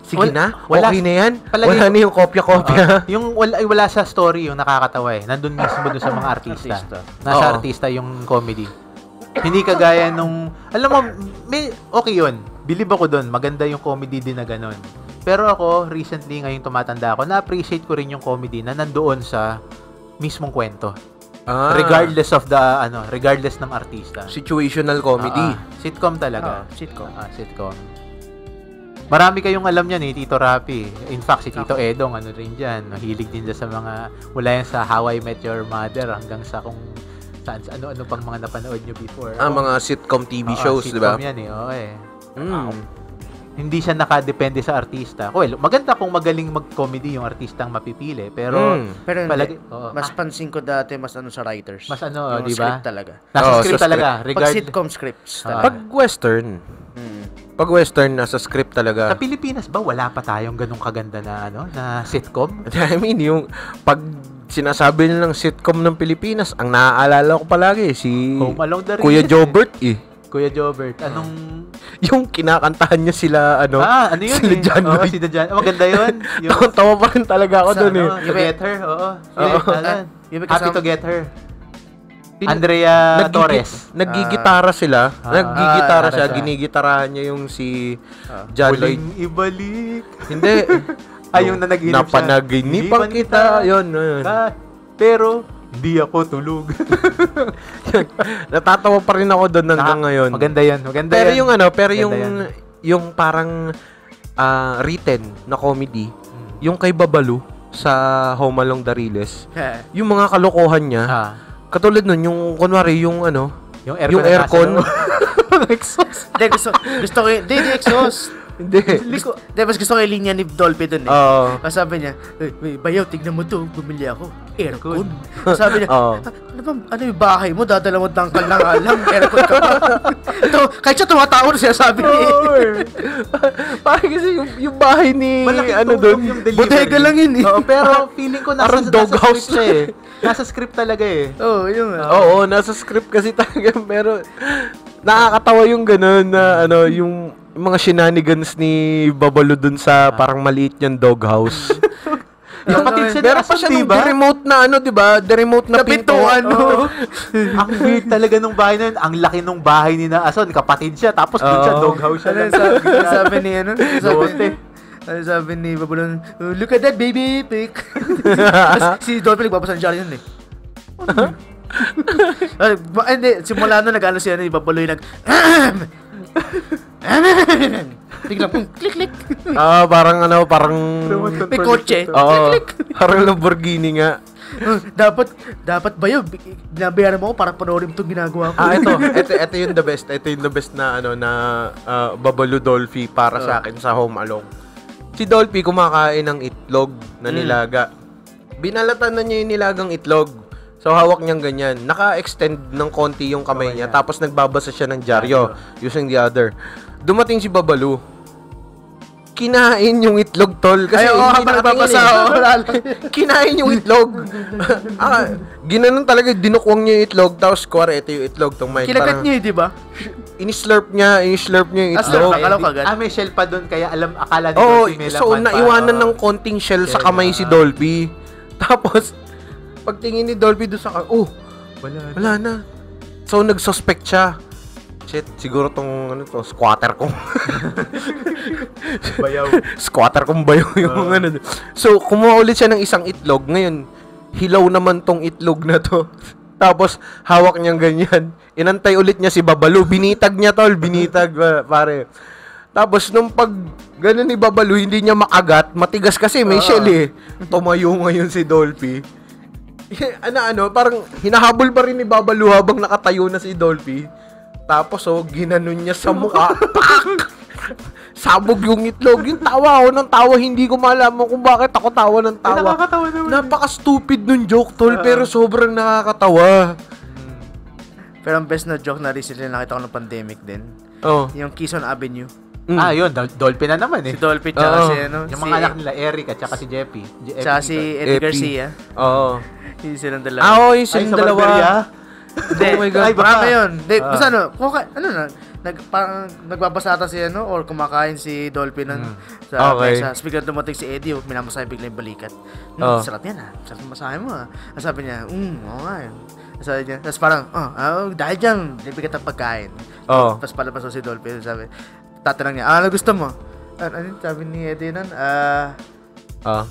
Sige okay na yan. Wala na yung kopya-kopya. Yung wala sa story yung nakakatawa eh. Nandun mismo dun sa mga artista. Nasa artista yung comedy. Hindi kagaya nung, alam mo, okay yun. Believe ako dun. Maganda yung comedy din na ganun. Pero ako, recently, ngayong tumatanda ako, na-appreciate ko rin yung comedy na nandoon sa mismong kwento. Regardless of regardless ng artista. Situational comedy. Sitcom talaga. Sitcom. Sitcom. Marami kayong alam yan eh, Tito Rapi. In fact, si Tito Edong, ano rin dyan. Mahilig din dyan sa mga, mula yan sa How I Met Your Mother hanggang sa kung saan, ano pang mga napanood nyo before. Mga sitcom TV shows, di ba? Sitcom yan eh, okay. Hindi siya nakadepende sa artista. Well, maganda kung magaling mag-comedy yung artistang mapipili, pero palagi, mas pansin ko dati mas ano sa writers. Mas ano, di Script ba? talaga. Nasa script talaga. Pag sitcom scripts talaga. Pag western. Pag western nasa script talaga. Sa Pilipinas ba wala pa tayong ganung kaganda na na sitcom? I mean, yung pag sinasabi nilang sitcom ng Pilipinas, ang naaalala ko palagi si Kuya Jobert eh. Kuya Jobert, anong yung kinakantahan niya sila ano yun? Sila John Lloyd. Si John. Maganda yun. Tawa pa rin talaga ako doon eh. To get her, Happy to get her. Andrea Torres. Naggigitara sila. Naggigitara siya. Ginigitarahan niya yung si John Lloyd. Ibalik. Hindi. Yung na naginip siya. Napanaginipan kita. Yun. Pero hindi ako tulog. Natatawa pa rin ako doon hanggang ngayon. Maganda yan. Pero yung parang written na comedy, yung kay Babalu sa Home Along the Riles, yung mga kalokohan niya, katulad nun, yung kunwari, yung aircon. Exhaust. Gusto ko yung exhaust. Hindi. Mas gusto ko yung linya ni Dolphy dun eh. Kasi sabi niya, bayaw, tignan mo to, bumili ako. Aircon. Sabi niya, ano yung bahay mo? Dadalawang tangkal lang alam. Aircon ka pa. Ito, kahit siya tumatawa na siya, sabi niya. Parang kasi yung bahay ni, doon, bodega lang yun eh. Pero feeling ko nasa doghouse siya eh. Nasa script talaga eh. Yun. Oo, nasa script kasi talaga. Pero nakakatawa yung gano'n na yung mga shenanigans ni Babalu dun sa parang maliit niyang doghouse. Kapatid siya meron pa siya nung remote na diba? The remote na pintuan. Ang weird talaga nung bahay na yun. Ang laki nung bahay ni Ason. Kapatid siya. Tapos dun siya, doghouse siya. Sabi ni sabi ni Babalu, look at that baby pic. Si Dolphy nagpapasan siya yun eh. Hindi, simula na nag-ano siya ni Babalu yung Biglang, click. Parang May kotse. Click. Parang Lamborghini nga. Dapat ba yun? Binabayaran mo ako para panoorin mo itong ginagawa ko. Ito yung the best. Ito yung the best na Babalu Dolphy para sa akin sa Home Alone. Si Dolphy kumakain ng itlog na nilaga. Binalatan na niya yung nilagang itlog. So, hawak niyang ganyan. Naka-extend ng konti yung kamay niya. Tapos, nagbabasa siya ng dyaryo using the other. Dumating si Babalu. Kinain yung itlog, tol. Kasi habang nagbabasa kinain yung itlog. Ginanon talaga. Dinukwang niya yung itlog. Tapos, ito yung itlog. Kinagat niya, di ba? Inislurp niya yung itlog. May shell pa doon. Kaya akala ni Dolphy may laman pa. So, naiwanan ng konting shell sa kamay si Dolphy. Tapos, pagtingin ni Dolphy doon sa wala na. So, nagsuspect siya. Shit, siguro squatter kong bayaw. Squatter kong bayaw yung So, kumuha ulit siya ng isang itlog. Ngayon, hilaw naman tong itlog na to. Tapos, hawak niyang ganyan. Inantay ulit niya si Babalu. Binitag niya, tol. Binitag, pare. Tapos, nung pag ganun ni Babalu, hindi niya makagat. Matigas kasi, may shell eh. Tumayo ngayon si Dolphy. Parang hinahabol pa rin ni Babalu habang nakatayo na si Dolphy. Tapos, ginanon niya sa mukha. Pak! Sabog yung itlog. Yung tawa ako ng tawa. Hindi ko malaman kung bakit ako tawa ng tawa. Nakakatawa naman. Napaka-stupid nung joke, tol. Pero sobrang nakakatawa. Pero ang best na joke na recently nakita ko ng pandemic din. Yung Quezon Avenue. Yun. Dolphy na naman eh. Si Dolphy tsaka yung mga anak nila, Eric at tsaka si Jeppy. Tsaka si Eddie Garcia. Yung silang dalawa. Yung silang dalawa. Oh my God. Marami yun. Basta parang nagbabasata si or kumakain si Dolphy sa mesa. Biglang dumating si Eddie, minamasahe biglang yung balikat. Sarap yan sarap yung masahe mo Sabi niya, oo nga yun. Sabi niya, tapos parang, dahil dyan, libigat ang pagkain. Tapos palabas si Dolphy, sabi, tatanang niya, ano gusto mo? Ano sabi ni Eddie nun?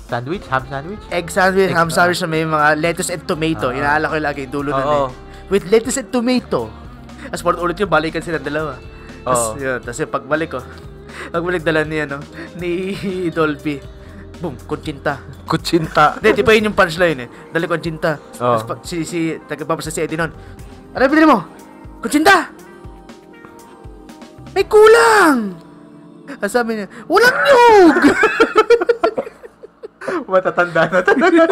Sandwich? Ham sandwich? Egg sandwich, ham sandwich na may mga lettuce and tomato. Inaala ko yung lagi, dulo nun with lettuce and tomato. As part ulit yung balikan sila dalawa. Tapos yung pagbalik dala niya ni Dolphy. Boom, kutsinta. Hindi, di pa yun yung punchline Dali kutsinta. Tapos si tagababasa si Eddie nun. Ano pinili mo? Kutsinta! May kulang! Sabi niya, walang nyug! Matatanda na talaga.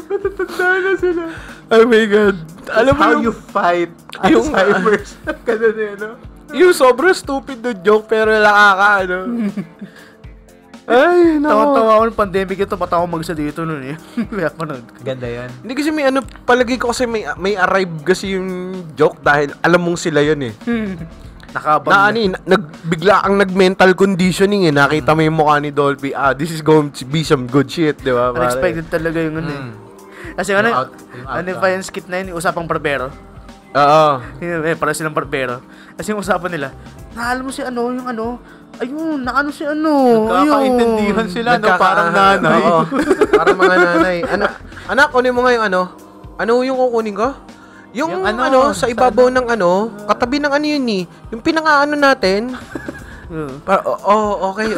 Matatanda na sila. Oh my God. Alam mo how you fight Alzheimer's. Ganun Yung sobrang stupid na joke pero nakaka Ay, no. Tawa-tawa ako ng pandemic ito. Patawa mag-isa dito nun Kaya panood. Ganda yan. Hindi kasi palagi ko kasi may arrive kasi yung joke dahil alam mong sila yun Nakabang bigla ang nag-mental conditioning Nakita mo yung mukha ni Dolphy. This is going to be some good shit, di ba? Unexpected talaga yung Kasi ano pa yung skit na yun, usapang barbero. Para silang barbero. Kasi yung usapan nila, alam mo si yung ayun, si Nagkakaintindihan sila, parang nanay. Parang mga nanay. Anak, kunin mo nga yung ano yung kukunin ko? Yung sa ibabaw ng katabi ng yun yung pinang-ano natin. Okay.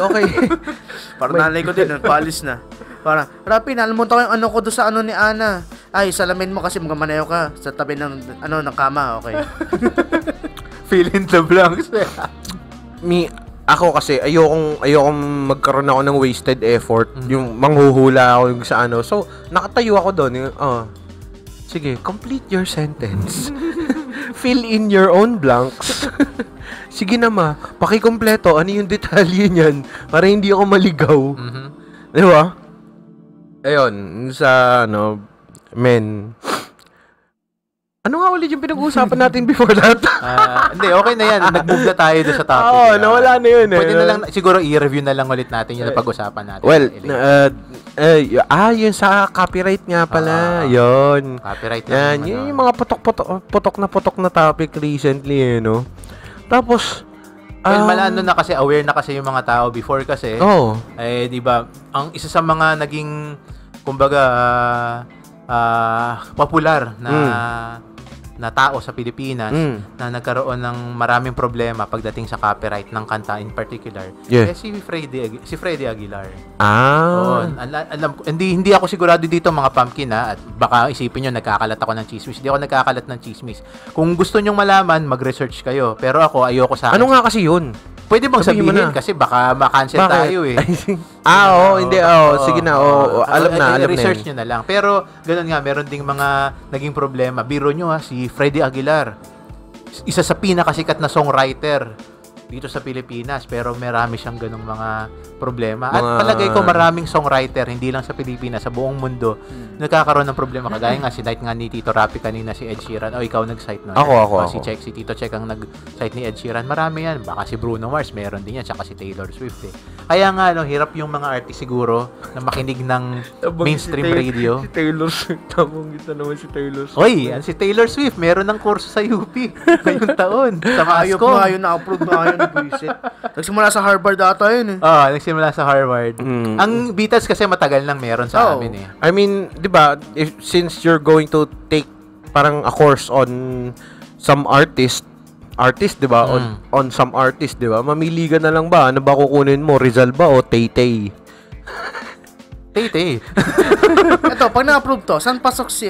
Parang nanay ko din, paalis na. Parang, Rapi, nalimutan ko yung ko doon sa ni Ana. Ay, salamin mo kasi magmanayo ka sa tabi ng kama, okay. Fill in the blanks. Ako kasi, ayokong magkaroon ako ng wasted effort. Yung manghuhula ako yung sa So, nakatayo ako doon. Sige, complete your sentence. Fill in your own blanks. Sige na pakikumpleto. Ano yung detalye niyan? Para hindi ako maligaw. Di ba? Ayun, sa men. Ano nga ulit yung pinag-uusapan natin before that? Hindi, okay na yan. Nag-move na tayo doon sa topic. Nawala na yun Pwede na lang, siguro i-review na lang ulit natin yung napag-usapan natin. Well, yun sa copyright nga pala. Yun. Copyright na. Yun yung mga putok na topic recently, Tapos, malano na kasi, aware na kasi yung mga tao before kasi. Di ba, ang isa sa mga naging, kumbaga, popular na na tao sa Pilipinas na nagkaroon ng maraming problema pagdating sa copyright ng kanta in particular. Si Freddy Aguilar. Alam ko, hindi ako sigurado dito mga pumpkin at baka isipin nyo nagkakalat ako ng chismis. Hindi ako nagkakalat ng chismis. Kung gusto nyong malaman, mag-research kayo. Pero ako, ayoko sa akin. Ano nga kasi yun? Pwede bang sabihin kasi baka ma-cancel tayo eh. Hindi. Sige na, alam na research nyo na lang. Pero, ganun nga, meron ding mga naging problema. Biro nyo si Freddy Aguilar. Isa sa pinakasikat na songwriter dito sa Pilipinas. Pero marami siyang ganung mga problema. At palagay ko maraming songwriter, hindi lang sa Pilipinas, sa buong mundo, nagkakaroon ng problema. Kagaya nga, sinite nga ni Tito Rapi kanina si Ed Sheeran. Ikaw nag-cite nun. Ako. Si Tito Check ang nag-cite ni Ed Sheeran. Marami yan. Baka si Bruno Mars, meron din yan. Tsaka si Taylor Swift eh. Kaya nga, hirap yung mga artist siguro na makinig ng mainstream radio. Si Taylor Swift. Tamang kita naman si Taylor Swift. Si Taylor Swift, meron ng kurso sa UP ngayong taon. Sa Mascom. Ayun, na-upload na yun. Nagsimula sa Harvard ata yun eh. Nagsimula sa Harvard. Ang Beatles kasi matagal nang meron sa amin eh. I mean, 'di ba, since you're going to take parang a course on some artist, 'di ba? On some artist, 'di ba? Mamili ka na lang ba ano ba kukunin mo, Rizal ba o Tay-Tay? Tay-Tay. Ito, pag na-approve to, saan pasok si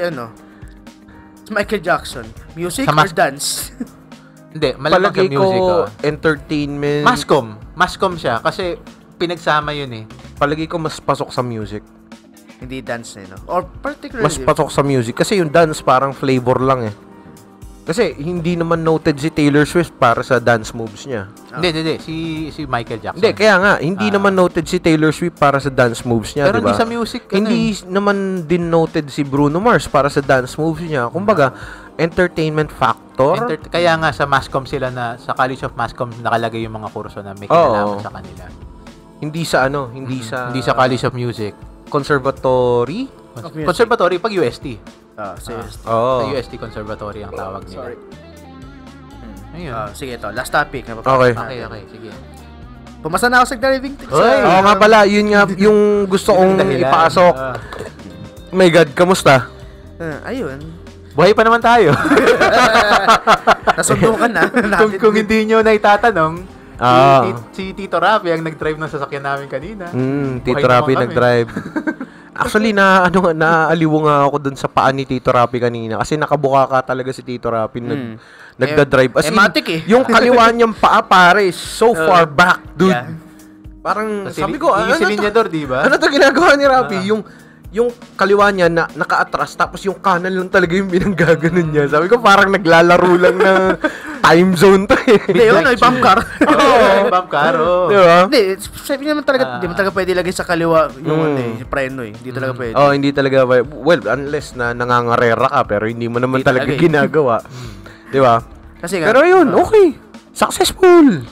Michael Jackson? Music or dance? Hindi, malamang sa music. Entertainment. Mascom siya kasi pinagsama yun eh. Palagi ko mas pasok sa music. Hindi dance no? Or particularly mas pasok sa music kasi yung dance parang flavor lang eh. Kasi hindi naman noted si Taylor Swift para sa dance moves niya. Hindi. Si Michael Jackson. Hindi, kaya nga, hindi naman noted si Taylor Swift para sa dance moves niya, pero diba? Hindi sa music. Hindi naman din noted si Bruno Mars para sa dance moves niya. Kumbaga, entertainment factor. Kaya nga sa Mascom sila sa College of Mascom nakalagay yung mga kurso na may kinalaman sa kanila. Hindi sa hindi sa College of Music. Conservatory? Conservatory pag UST. Sa UST. Sa UST Conservatory ang tawag nila. Sorry. Ayun. Sige ito, last topic. Okay, sige. Pumasa na ako sa driving test. Nga pala, yun nga yung gusto kong ipasok. Oh my God, kamusta? Ayun. Buhay pa naman tayo. Nasundukan na. kung hindi nyo na itatanong, si Tito Rapi ang nag-drive ng sasakyan namin kanina. Tito Rapi nag-drive. Actually, naaliw nga ako dun sa paa ni Tito Rapi kanina kasi nakabuka ka talaga si Tito Rapi nagda-drive. As in, yung kaliwa niyang paa pare, so far back, dude. Yeah. Parang, sabi ko, yung silinyador, di ba? Ano to ginagawa ni Rapi? Yung kaliwa niya na naka-atras tapos yung kanan lang talaga yung binanggaganon niya. Sabi ko parang naglalaro lang na time zone to eh. Hindi, yun ay bump car. Bump car, Diba? Hindi, sabi naman talaga, di mo talaga pwede lagay sa kaliwa yung preno eh. Hindi talaga pwede. Hindi talaga pwede. Well, unless na nangangarera ka pero hindi mo naman talaga ginagawa. Diba? Pero yun, okay. Successful.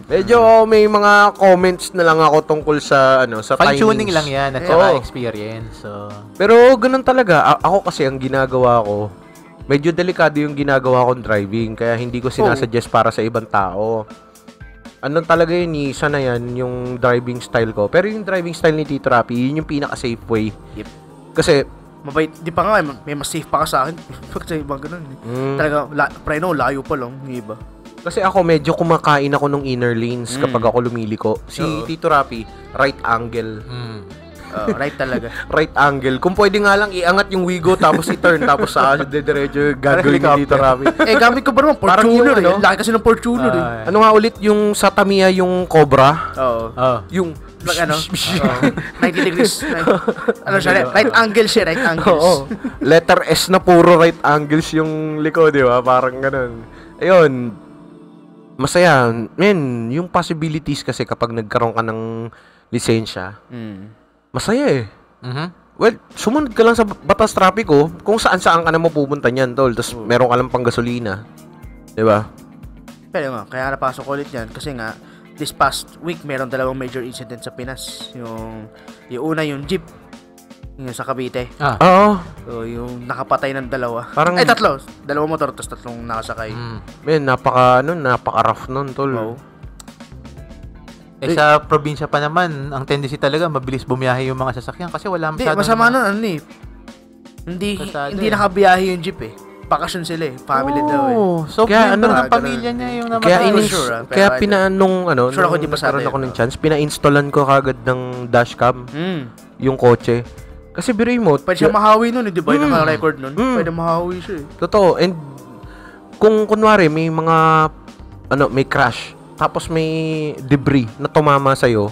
Medyo may mga comments na lang ako tungkol sa sa timings. Fine-tuning lang yan at saka experience. So. Pero ganun talaga. Ako kasi ang ginagawa ko, medyo delikado yung ginagawa kong driving. Kaya hindi ko sinasuggest para sa ibang tao. Ano talaga yun, isa na yan, yung driving style ko. Pero yung driving style ni Tito Rapi, yun yung pinaka-safe way. Yep. Kasi, mabait, di pa nga, may mas safe pa ka sa akin. Pag sa iba ganun. Talaga, preno, layo pa lang, yung iba. Kasi ako medyo kumakain ako nung inner lanes kapag ako lumiliko. Si Tito Rapi, right angle. Right talaga. Right angle. Kung pwede nga lang iangat yung Wigo tapos i-turn tapos dediretso gagawin ni Tito Rapi. Gamit ko ba naman Fortuner eh. Laki kasi ng Fortuner eh. Ano nga ulit yung sa Tamiya yung Cobra? Yung 90 degrees. Ano siya? Right angle siya, right angles. Letter S na puro right angles yung liko, di ba? Parang ganun. Ayun. Masaya. Men, yung possibilities kasi kapag nagkaroon ka ng lisensya, masaya eh. Well, sumunod ka lang sa batas trapiko kung saan-saan ka na mapupunta niyan, tol. Tapos meron ka lang pang gasolina. Diba? Pero nga, kaya napasok ulit yan kasi nga, this past week, meron 2 major incident sa Pinas. Yung una, yung jeep. Yung sa Cavite. Oo. So, yung nakapatay ng 2. Parang, 3. 2 motor, tapos 3 nakasakay. Men, napaka-rough nun, tol. Wow. Sa probinsya pa naman, ang tendency talaga, mabilis bumiyahe yung mga sasakyan kasi wala masyadong... Masama nun, Hindi nakabiyahe yung jeep eh. bakasyon sila eh. Family daw eh. So, kaya ng pamilya niya yung namatay. Kaya sure ako di pa sa nagkaroon ako ng chance, pina-installan ko kagad ng dashcam yung kotse. Kasi biruin mo, pwede siya mahawi nun eh, di ba? Yung naka-record nun. Pwede mahawi siya eh. Totoo. And kung kunwari may mga may crash, tapos may debris na tumama sa'yo,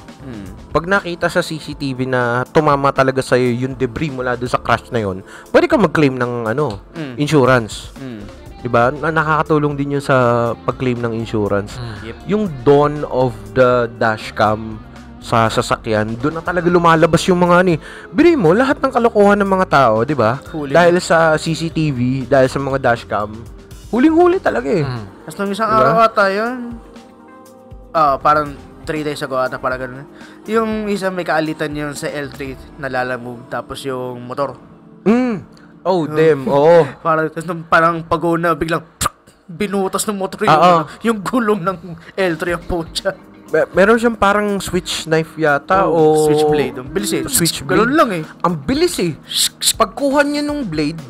pag nakita sa CCTV na tumama talaga sa'yo yung debris mula doon sa crash na yon, pwede ka mag-claim ng insurance. Diba? Nakakatulong din yun sa pag-claim ng insurance. Yung dawn of the dashcam sa sasakyan, doon na talaga lumalabas yung mga biri mo, lahat ng kalokohan ng mga tao, diba? Dahil sa CCTV, dahil sa mga dashcam, huling-huli talaga eh. Tapos nung isang araw ata yun, parang 3 days ago ata, parang gano'n. Yung isang may kaalitan yun sa L3 na lalamove, tapos yung motor. Oh, damn, oo. Parang pag-go na, biglang binutas ng motor yung gulong ng L3 ang pocha. Meron siyang parang switch knife yata o switch blade. Ang bilis eh. Switch blade. Ganun lang eh. Ang bilis eh. Pagkuha niya nung blade,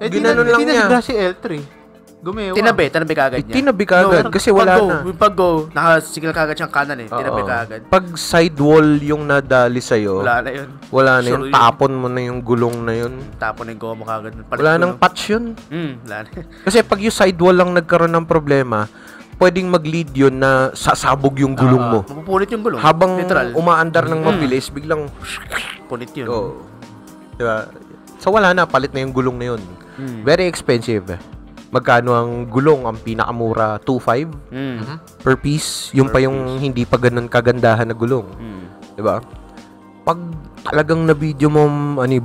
ginanon lang niya. Hindi na si L3. Gumewa. Tinabi kagad niya. Tinabi kagad kasi wala na. Yung pag-go, naka-signal kagad siyang kanan eh. Tinabi kagad. Pag sidewall yung nadali sa'yo, wala na yun. Wala na yun. Tapon mo na yung gulong na yun. Tapon na yung goma kagad. Wala nang patch yun. Wala na. Kasi pag yung sidewall lang nagkaroon ng problema, pwedeng mag-lead yun na sasabog yung gulong mo. Mapupunit yung gulong. Habang umaandar ng mabilis, biglang punit yun. Diba? So wala na, palit na yung gulong na yun. Very expensive. Magkano ang gulong? Ang pinakamura, 2.5 per piece. Yung pa yung hindi pa ganun kagandahan na gulong. Diba? Pag talagang na-video mo,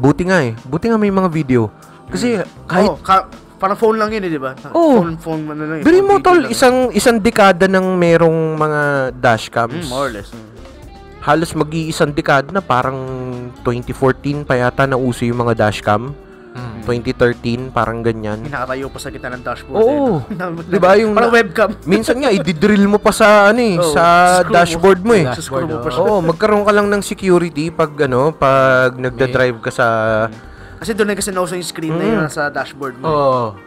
buti nga may mga video. Kasi kahit... parang phone lang yun eh, diba? Phone lang yun. Bili mo tol, isang dekada ng merong mga dashcams. More or less. Halos mag-iisang dekada na, parang 2014 pa yata na uso yung mga dashcam. 2013, parang ganyan. Nakatayo pa sa gitna ng dashboard. Oo. Diba yung... Parang webcam. Minsan nga, i-drill mo pa sa, sa dashboard mo eh. Oo, magkaroon ka lang ng security pag nagda-drive ka sa... Kasi doon kasi nauso yung screen na yun sa dashboard mo.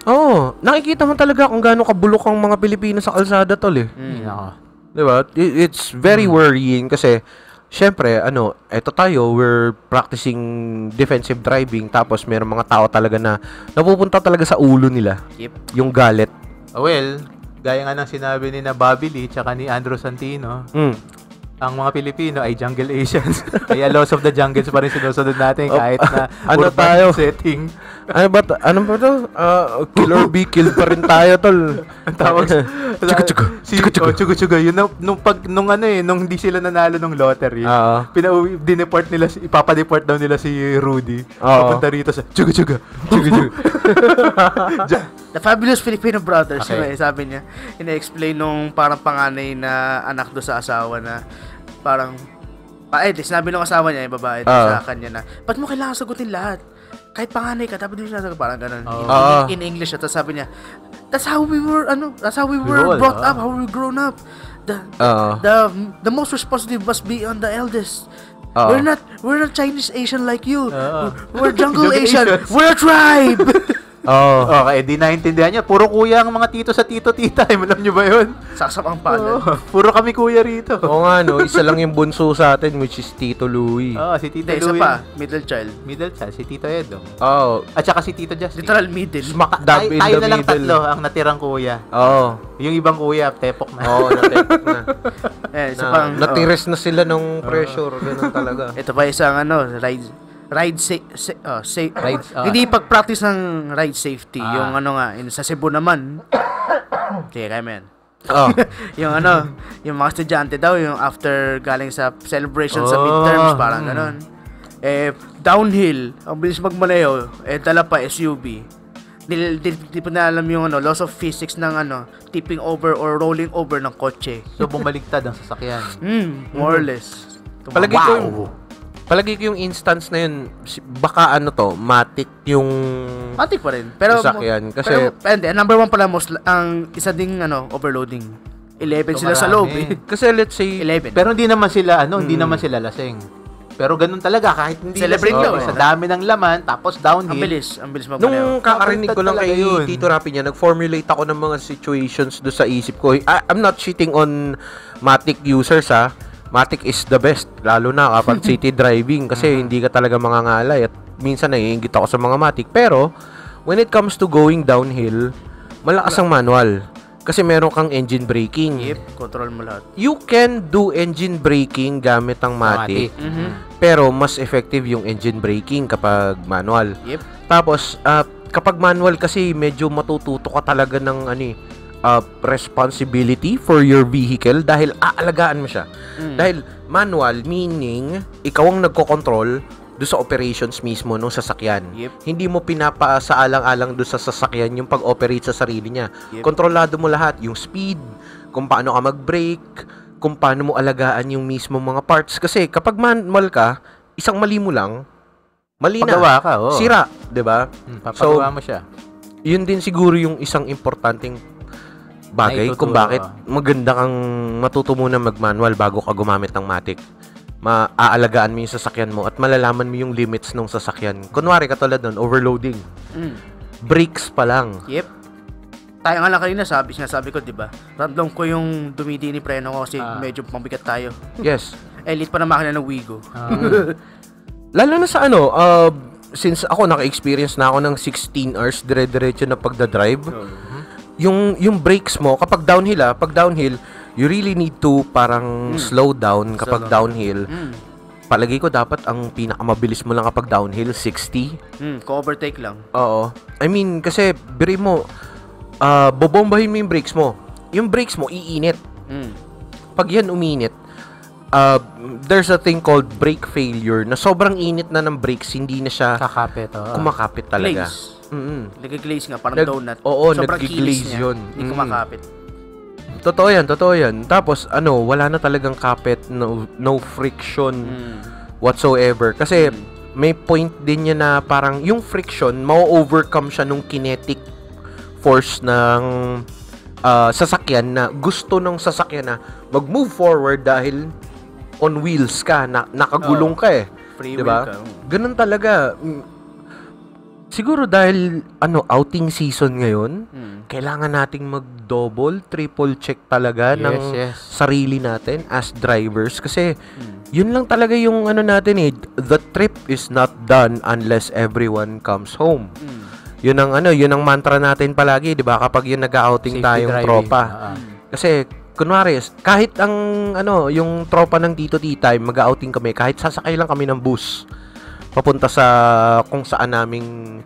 Oo. Nakikita mo talaga kung gaano kabulok ang mga Pilipino sa kalsada, tol eh. Diba? It's very worrying kasi... Siyempre, eto tayo, we're practicing defensive driving, tapos mayroong mga tao talaga na napupunta talaga sa ulo nila. Yung galit. Well, gaya nga ng sinabi ni na Bobby Lee tsaka ni Andrew Santino, ang mga Pilipino ay jungle Asians. Kaya Laws of the Jungles pa rin sinusunod natin kahit na urban setting. Ano ba to? Kill or be killed pa rin tayo, tol. Ang tawag Chugo. Yun nung hindi sila nanalo ng lottery. Dineport nila, ipapadeport daw nila si Rudy. Papunta rito sa Chugo. The Fabulous Filipino Brothers, sabi niya. Ina-explain nung parang panganay na anak do sa asawa na parang sinabi nung asawa niya, yung babae sa kanya na, ba't mo kailangan sagutin lahat? Kahit panganay ka, dapat din siya parang ganun. In English, at sabi niya, that's how we were brought up, how we grown up. The most responsible must be on the eldest. We're not Chinese Asian like you. We're jungle Asian. We're a tribe. Okay, di naintindihan niya. Puro kuya ang mga tito sa tito-tita. Alam niyo ba yun? Sasap ang pala. Puro kami kuya rito. Oo nga, isa lang yung bunso sa atin, which is Tito Louie. Si Tito Louie. Isa pa, middle child, si Tito Edong. At saka si Tito Justin. Literal middle. Smack dab in the middle. Tayo na lang tatlo ang natirang kuya. Yung ibang kuya, tepok na. Natepok na. Natires na sila ng pressure. Ganun talaga. Ito pa isang hindi pag-practice ng ride safety. Yung sa Cebu naman. Teka, man. yung mga estudyante daw, yung after galing sa celebration sa midterms, parang ganun. Downhill, ang bilis magmaneho, dala pa SUV. Di pa na alam yung laws of physics ng tipping over or rolling over ng kotse. So bumaliktad ang sasakyan. More or less. Palagi ko yung instance na yun, baka matic yung matic pa rin. Pero sasakyan. Kasi number 1 pala ang isa ding overloading. 11 sila sa loob. Kasi let's say 11. Pero hindi naman sila hindi naman sila lasing. Pero ganun talaga, kahit hindi Celebrate lang. Sa dami ng laman, tapos downhill. Ang bilis magmaneho. Nung kakarinig ko lang kay Tito Rapi niya, nag-formulate ako ng mga situations do sa isip ko. I'm not cheating on Matic users, ha. Matic is the best, lalo na kapag city driving, kasi hindi ka talaga mangangalay at minsan naiingit ako sa mga Matic. Pero, when it comes to going downhill, malakas ang manual. Kasi meron kang engine braking. Yep, control mo lahat. You can do engine braking gamit ang Matic. Pero mas effective yung engine braking kapag manual. Yep. Tapos, kapag manual kasi medyo matututo ka talaga ng responsibility for your vehicle dahil aalagaan mo siya. Dahil manual, meaning, ikaw ang nagko-control doon sa operations mismo ng sasakyan. Yep. Hindi mo pinapasaalang-alang doon sa sasakyan yung pag-operate sa sarili niya. Yep. Kontrolado mo lahat, yung speed, kung paano ka mag-brake, kung paano mo alagaan yung mismo mga parts. Kasi kapag manual ka, isang mali mo lang, mali na. Pagawa ka, oh. Sira, 'di ba? Papagawa mo siya. Yun din siguro yung isang importanteng bagay kung bakit maganda kang matuto muna mag-manual bago ka gumamit ng Matic. Maaalagaan mo yung sasakyan mo at malalaman mo yung limits ng sasakyan. Kunwari katulad nun, overloading. Brakes pa lang. Yep. Tayo nga lang kanina, sinasabi ko, di ba? Ramdam ko yung dumidini preno ko kasi medyo pambigat tayo. Yes. Elite pa na makina ng Wigo. Lalo na sa since ako naka-experience na ako ng 16 hours dire-diretso na pagdadrive, yung brakes mo, kapag downhill, you really need to parang slow down kapag downhill. Palagi ko dapat ang pinakamabilis mo lang kapag downhill, 60. Overtake lang. Oo. I mean, kasi biri mo, bobombahin mo yung brakes mo. Yung brakes mo, iinit. Pag yan uminit, there's a thing called brake failure na sobrang init na ng brakes, hindi na siya kumakapit talaga. Glaze. Nag-glaze nga, parang donut. Oo, sobrang nag-glaze yun. Hindi kumakapit. Totoo yan. Tapos, wala na talagang kapit, no friction whatsoever. Kasi, may point din niya na parang yung friction, ma-overcome siya nung kinetic force ng sasakyan na gusto ng sasakyan na mag-move forward dahil on wheels ka, nakagulong ka eh. Free diba? wheel ka. Ganun talaga. Siguro dahil outing season ngayon, kailangan nating mag-double, triple check talaga ng sarili natin as drivers kasi yun lang talaga yung natin eh. The trip is not done unless everyone comes home. Yun ang mantra natin palagi, 'di ba? Kapag yun nag-outing tayong tropa. Kasi kunwari, kahit yung tropa ng Tito T-Time, mag-outing kami, kahit sasakay lang kami ng bus papunta sa kung saan naming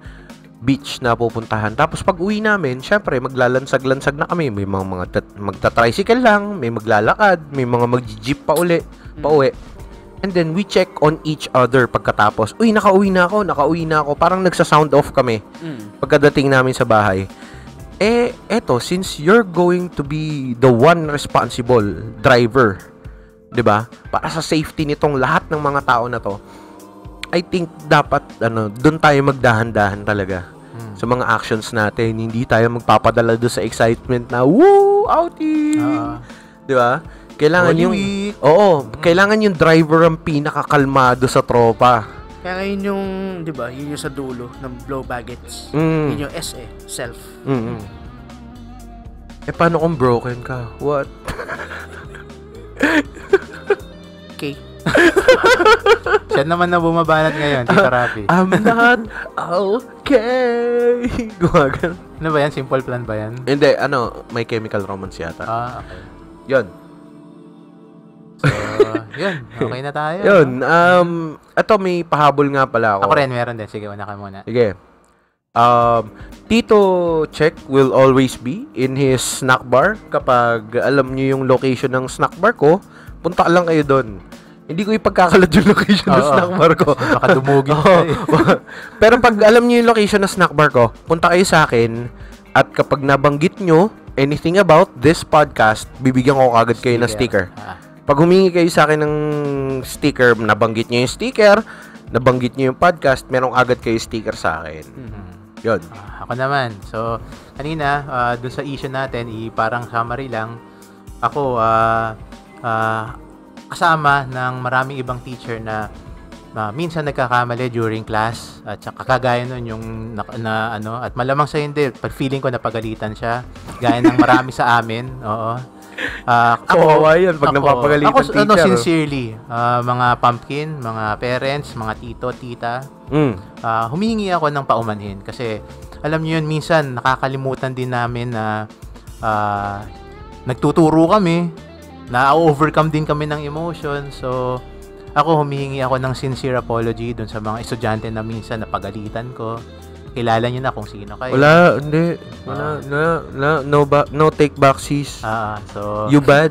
beach na pupuntahan. Tapos pag uwi namin, syempre maglalansag-lansag na kami. May mga magta-tricycle lang, may maglalakad, may mga mag-jeep pauwi. And then we check on each other pagkatapos. Uy, nakauwi na ako. Parang nagsa-sound off kami pagkadating namin sa bahay. Eto, since you're going to be the one responsible driver, 'di ba? Para sa safety nitong lahat ng mga tao na to, I think dapat doon tayo magdahan-dahan talaga sa mga actions natin. Hindi tayo magpapadala doon sa excitement na woo, outing. 'Di ba? Kailangan kailangan yung driver ang pinakakalmado sa tropa. Kaya ngayon yung, 'di ba? Yun yung sa dulo ng blow baggage. Yun yung SE, self. Paano kung broken ka? What? Okay. Siya naman na bumabanat ngayon, Tito Rapi. I'm not okay. Gumagal. Ano ba yan? Simple Plan ba yan? Hindi, may Chemical Romance yata. Okay. Yun. So, yun. Okay na tayo. Yun. Ito may pahabol nga pala ako. Ako rin, meron din. Sige, una ka muna. Sige. Tito Check will always be in his snack bar. Kapag alam niyo yung location ng snack bar ko, punta lang kayo doon. Hindi ko ipagkakalat yung location ng snack bar ko. Baka dumugin ka eh. Pero pag alam niyo yung location ng snack bar ko, punta kayo sa akin. At kapag nabanggit nyo anything about this podcast, bibigyan ko kagad kayo ng sticker. Pag humingi kayo sa akin ng sticker, nabanggit nyo yung sticker, nabanggit nyo yung podcast, merong agad kayo sticker sa akin. Yun. Ako naman. So, kanina, dun sa issue natin, parang summary lang. Ako, kasama ng maraming ibang teacher na minsan nagkakamali during class at saka kagaya nun yung at malamang sa hindi, pag feeling ko napagalitan siya gaya ng marami sa amin. Oo. Kawawa yan pag napapagalitan ako, teacher. Sincerely, mga pumpkin, mga parents, mga tito, tita, humihingi ako ng paumanhin kasi alam niyo yun, minsan nakakalimutan din namin na nagtuturo kami, na-overcome din kami ng emotion. So ako, humihingi ako ng sincere apology dun sa mga estudyante na minsan napagalitan ko. Kilala niyo na kung sino kayo. Wala, hindi. No take back, sis. So you bad.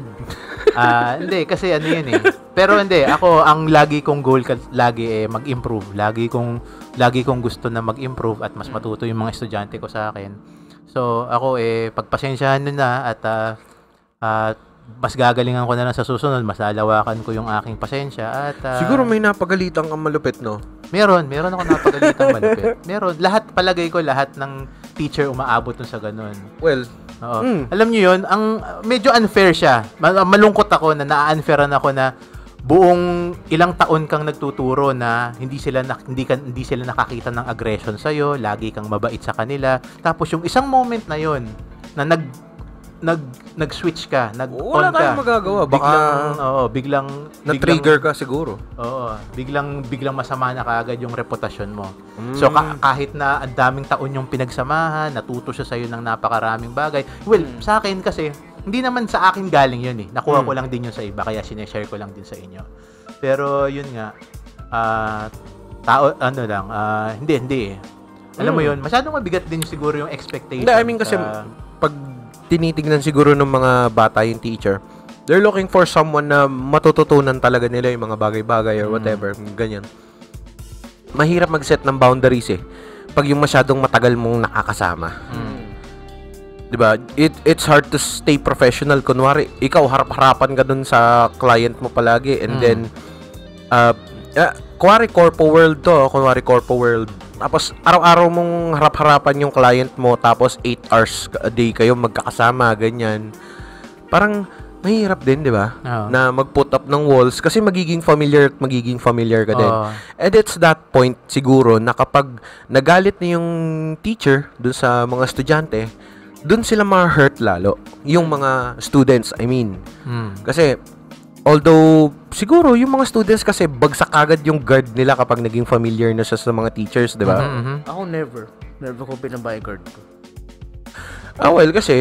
Hindi, kasi ano yun eh. Pero hindi, ako, ang lagi kong goal lagi mag-improve. Lagi kong gusto na mag-improve at mas matuto yung mga estudyante ko sa akin. So ako, pagpasensyahan nyo na at mas gagalingan ko na lang sa susunod, mas lalawakan ko yung aking pasensya at siguro may napagalitan kang malupit, no? Meron ako napagalitang malupit. Meron, palagay ko lahat ng teacher umaabot dun sa ganun. Well, oo. Alam niyo yun, ang medyo unfair siya. Malungkot ako na na-unfairan ako na buong ilang taon kang nagtuturo na hindi sila nakakita ng aggression sa iyo, lagi kang mabait sa kanila. Tapos yung isang moment na yon na nag-switch ka, nag-on wala ka. tayong magagawa. Baka biglang na-trigger ka siguro. Oo, biglang masama na kaagad yung reputasyon mo. So kahit na ang daming taon yung pinagsamahan, natuto siya sa iyo ng napakaraming bagay. Well, sa akin kasi hindi naman sa akin galing yun eh. Nakuha ko lang din yun sa iba kaya sineshare ko lang din sa inyo. Pero yun nga, hindi eh. Alam mo yun, masyadong mabigat din siguro yung expectation. Hindi, I mean kasi pag tinitignan siguro ng mga bata yung teacher, they're looking for someone na matututunan talaga nila yung mga bagay-bagay or whatever, ganyan. Mahirap mag-set ng boundaries eh. Pag yung masyadong matagal mong nakakasama. Diba? It's hard to stay professional. Kunwari, ikaw harap-harapan ka dun sa client mo palagi and then kunwari corpo world to, tapos araw-araw mong harap-harapan yung client mo tapos 8 hours a day kayo magkakasama, ganyan. Parang mahirap din, di ba? Na mag-put up ng walls kasi magiging familiar ka din. And it's that point siguro na kapag nagalit na yung teacher dun sa mga estudyante, dun sila ma-hurt lalo. Yung mga students, I mean. Kasi although, siguro, yung mga students kasi bagsak agad yung guard nila kapag naging familiar na siya sa mga teachers, di ba? Ako never ko pinabay guard ko. Well, kasi,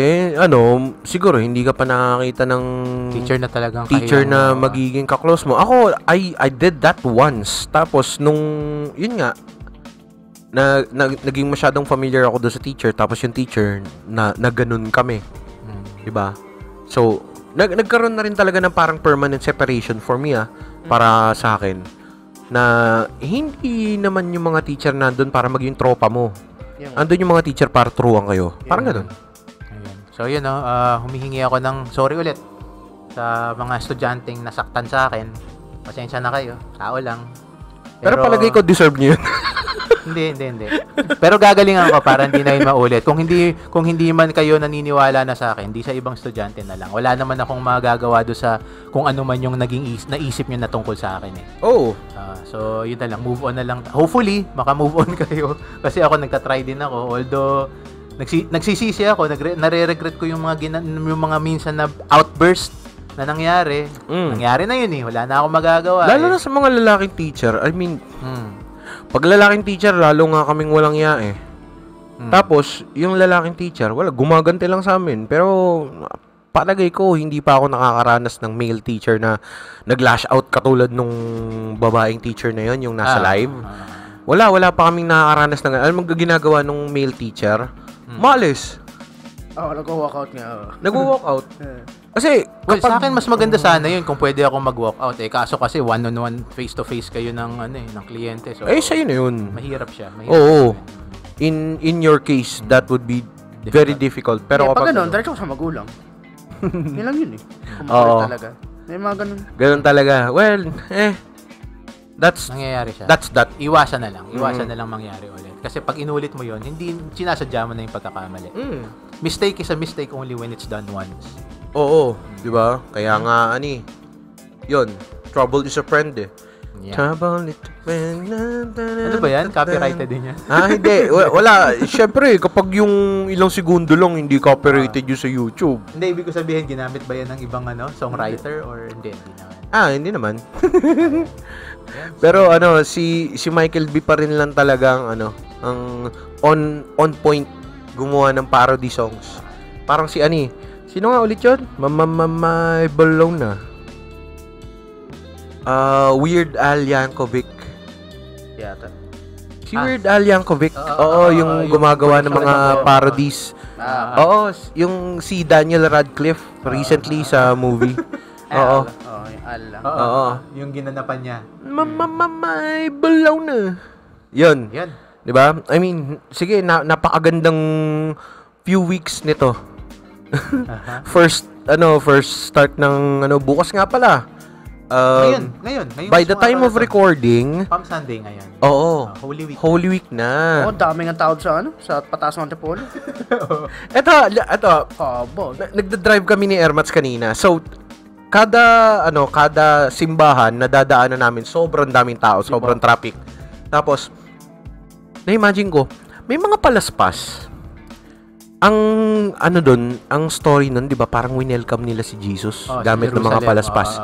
siguro, hindi ka pa nakakita ng teacher na magiging kaklose mo. Ako, I did that once. Tapos, yun nga, naging masyadong familiar ako doon sa teacher. Tapos yung teacher, na ganun kami. Diba? So, nagkaroon na rin talaga ng parang permanent separation for me para sa akin na hindi naman yung mga teacher nandun para maging tropa mo. Andun yung mga teacher para truan kayo. Parang ganun. Ayun. So yun humihingi ako ng sorry ulit sa mga estudyanteng nasaktan sa akin. Pasensya na kayo. Tao lang. Pero palagay ko deserve niyo yun. Hindi. Pero gagalingan ko para hindi na yun maulit. Kung hindi man kayo naniniwala na sa akin, hindi sa ibang estudyante na lang. Wala naman akong magagawa do sa kung ano man yung naging naisip niyo na tungkol sa akin eh. So, yun na lang. Move on na lang. Hopefully, maka-move on kayo. Kasi ako nagtatry din ako. Although, nagsisisi ako. Nare-regret ko yung mga minsan na outburst na nangyari. Nangyari na yun eh. Wala na akong magagawa. Lalo na sa mga lalaking teacher. I mean, pag lalaking teacher, lalo nga kaming walang iya eh. Tapos, yung lalaking teacher, gumaganti lang sa amin. Pero, palagay ko, hindi pa ako nakakaranas ng male teacher na nag-lash out katulad nung babaeng teacher na yon yung nasa live. Wala pa kaming nakakaranas ng... Alam mo ginagawa nung male teacher? Malis. Nag-walkout nga. Nag-walkout. Kasi, sa akin, mas maganda sana yun kung pwede ako mag-walkout. Kaso kasi one-on-one, face-to-face kayo ng kliyente. So, sa'yo na yun. Mahirap siya. Oo. In your case, that would be very difficult. Pero pag ganun, diretso ko sa magulang. Yun lang yun eh. Kung talaga. May mga ganun. Ganun talaga. Well, that's... Nangyayari siya. That's that. Iwasan na lang. Iwasan na lang mangyari ulit. Kasi pag inulit mo yun, hindi sinasadya mo na yung pagkakamali. Mistake is a mistake only when it's done once. Oo, di ba? Kaya nga, yun, trouble is a friend eh. Trouble it. Ano ba yan? Copyrighted din yan? Hindi. Wala. Siyempre, kapag yung ilang segundo lang, hindi copyrighted yun sa YouTube. Hindi, ibig ko sabihin, ginamit ba yan ng ibang songwriter or hindi naman? Hindi naman. Pero si Michael B pa rin lang talagang ang on point gumawa ng parody songs. Parang si sino nga ulit yun? My Bologna. Weird Al Yankovic. Yata. Si Weird Al Yankovic. Oo, yung gumagawa ng mga parodies. Oo, yung si Daniel Radcliffe recently sa movie. Oo. Yung Al lang. Oo. Yung ginanapan niya. My Bologna. Yun. 'Di ba? I mean, sige, napakagandang few weeks nito. First start ng bukas nga pala. Ngayon by the time of recording, Palm Sunday ngayon. Oo. Holy Week na. Dami ng tao sa pataas ng Antipolo. Ito, nagda-drive kami ni Ermats kanina. So, kada simbahan na dadaanan namin, sobrang daming tao, sobrang traffic. Tapos, na-imagine ko, may mga palaspas. Ang story nun, 'di ba, parang winelcome nila si Jesus gamit ng mga palaspas.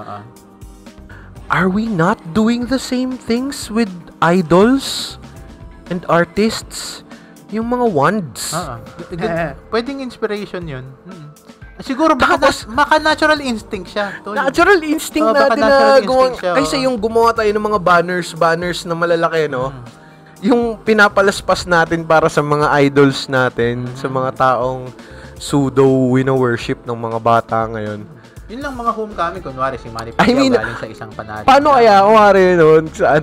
Are we not doing the same things with idols and artists? Yung mga wands. Pwedeng inspiration 'yun. Siguro baka natural instinct siya. Natural instinct natin na kaysa yung gumawa tayo ng mga banners na malalaki, no? Yung pinapalaspas natin para sa mga idols natin, sa mga taong pseudo-worship ng mga bata ngayon. Yun lang mga homecoming, kunwari si Manny Pacquiao galing sa isang panalo. Paano kaya kunwari nun sa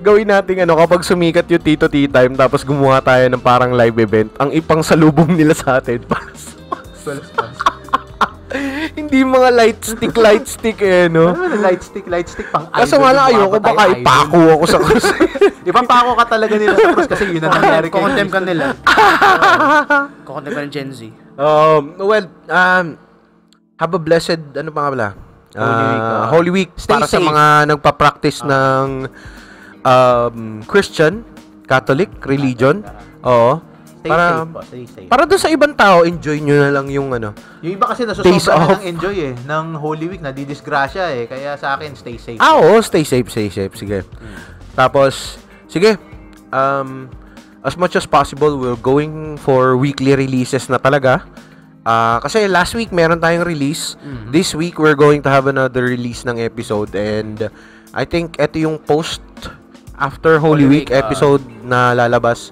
gawin natin kapag sumikat yung Tito Tea Time tapos gumawa tayo ng parang live event, ang ipang salubong nila sa atin para sa hindi mga light stick no? Light stick pang idol. Kaso nga lang ayoko baka ipako ako sa krus. Ipapako ka talaga nila sa krus kasi yun ang nangyari kayo. Kukondem ka nila. Kukondem ka ng Gen Z. Have a blessed, Holy Week. Para sa mga nagpa-practice ng Christian, Catholic religion. Oo. Stay safe. Para doon sa ibang tao, enjoy nyo na lang yung Yung iba kasi nasusobra ng enjoy ng Holy Week, nadidisgrasya Kaya sa akin, stay safe. Oo, stay safe. Sige. Tapos, sige. As much as possible, we're going for weekly releases na talaga. Kasi last week, meron tayong release. This week, we're going to have another release ng episode. And I think ito yung post after Holy Week episode na lalabas.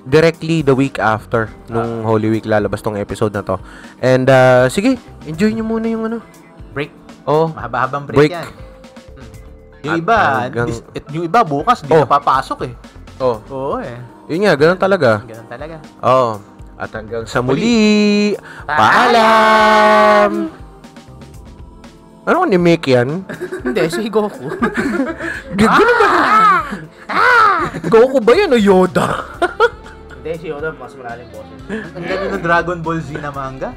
Directly the week after nung Holy Week lalabas tong episode na to. And sige, enjoy nyo muna yung break. Mahaba-habang break yan. Yung iba bukas di na papasok Oo Yun nga, ganun talaga. At hanggang sa muli. Paalam. Ano ni Mick yan? Hindi, si Goku. Gano'n ba? Goku ba yan o Yoda? Hindi, si Yoda mas malalim boses. Ang ganda ng Dragon Ball Z na manga.